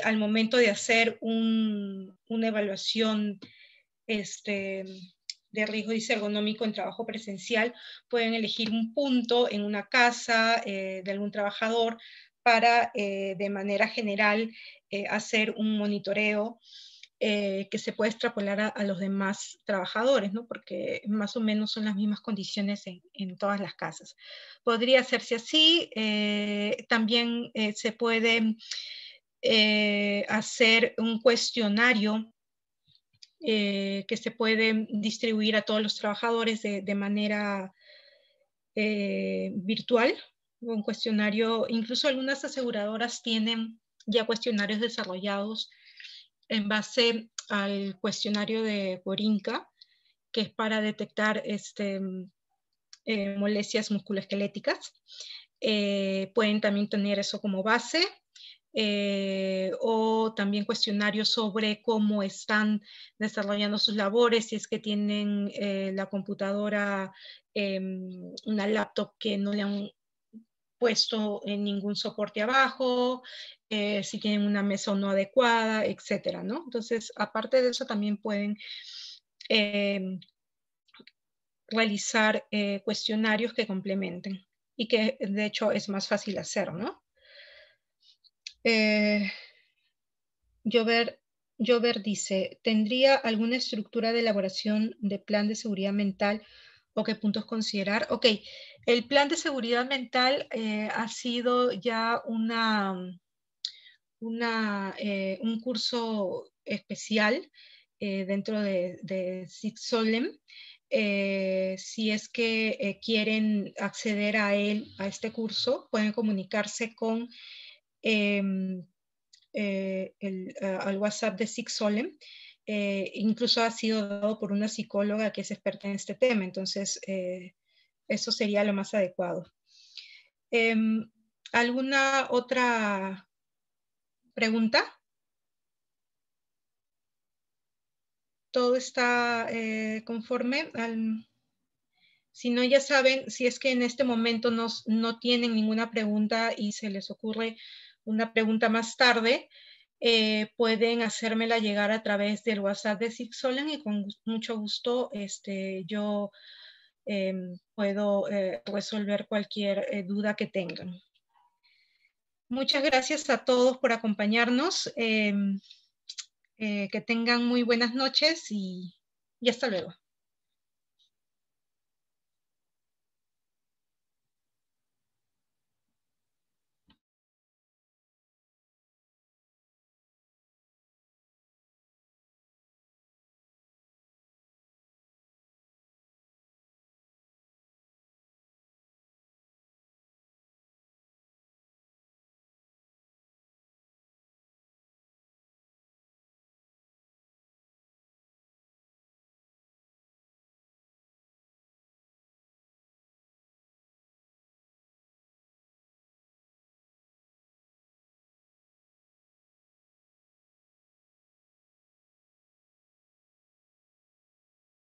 al momento de hacer una evaluación de riesgo disergonómico en trabajo presencial, pueden elegir un punto en una casa de algún trabajador para de manera general hacer un monitoreo que se puede extrapolar a los demás trabajadores, ¿no? Porque más o menos son las mismas condiciones en todas las casas. Podría hacerse así. También se puede hacer un cuestionario que se puede distribuir a todos los trabajadores de manera virtual. Un cuestionario, incluso algunas aseguradoras tienen ya cuestionarios desarrollados en base al cuestionario de Borinca, que es para detectar molestias musculoesqueléticas. Pueden también tener eso como base. O también cuestionarios sobre cómo están desarrollando sus labores, si es que tienen la computadora, una laptop que no le han puesto en ningún soporte abajo, si tienen una mesa no adecuada, etcétera, ¿no? Entonces, aparte de eso, también pueden realizar cuestionarios que complementen y que, de hecho, es más fácil hacer, ¿no? Jover dice, ¿tendría alguna estructura de elaboración de plan de seguridad mental o qué puntos considerar? Ok, el plan de seguridad mental ha sido ya un curso especial dentro de SIG Solem. Si es que quieren acceder a él, a este curso, pueden comunicarse con al WhatsApp de SIG Solem. Incluso ha sido dado por una psicóloga que es experta en este tema, entonces eso sería lo más adecuado. ¿Alguna otra pregunta? ¿Todo está conforme? Si no, ya saben, si es que en este momento no tienen ninguna pregunta y se les ocurre una pregunta más tarde, pueden hacérmela llegar a través del WhatsApp de SIG Solem y con mucho gusto yo puedo resolver cualquier duda que tengan. Muchas gracias a todos por acompañarnos. Que tengan muy buenas noches y hasta luego.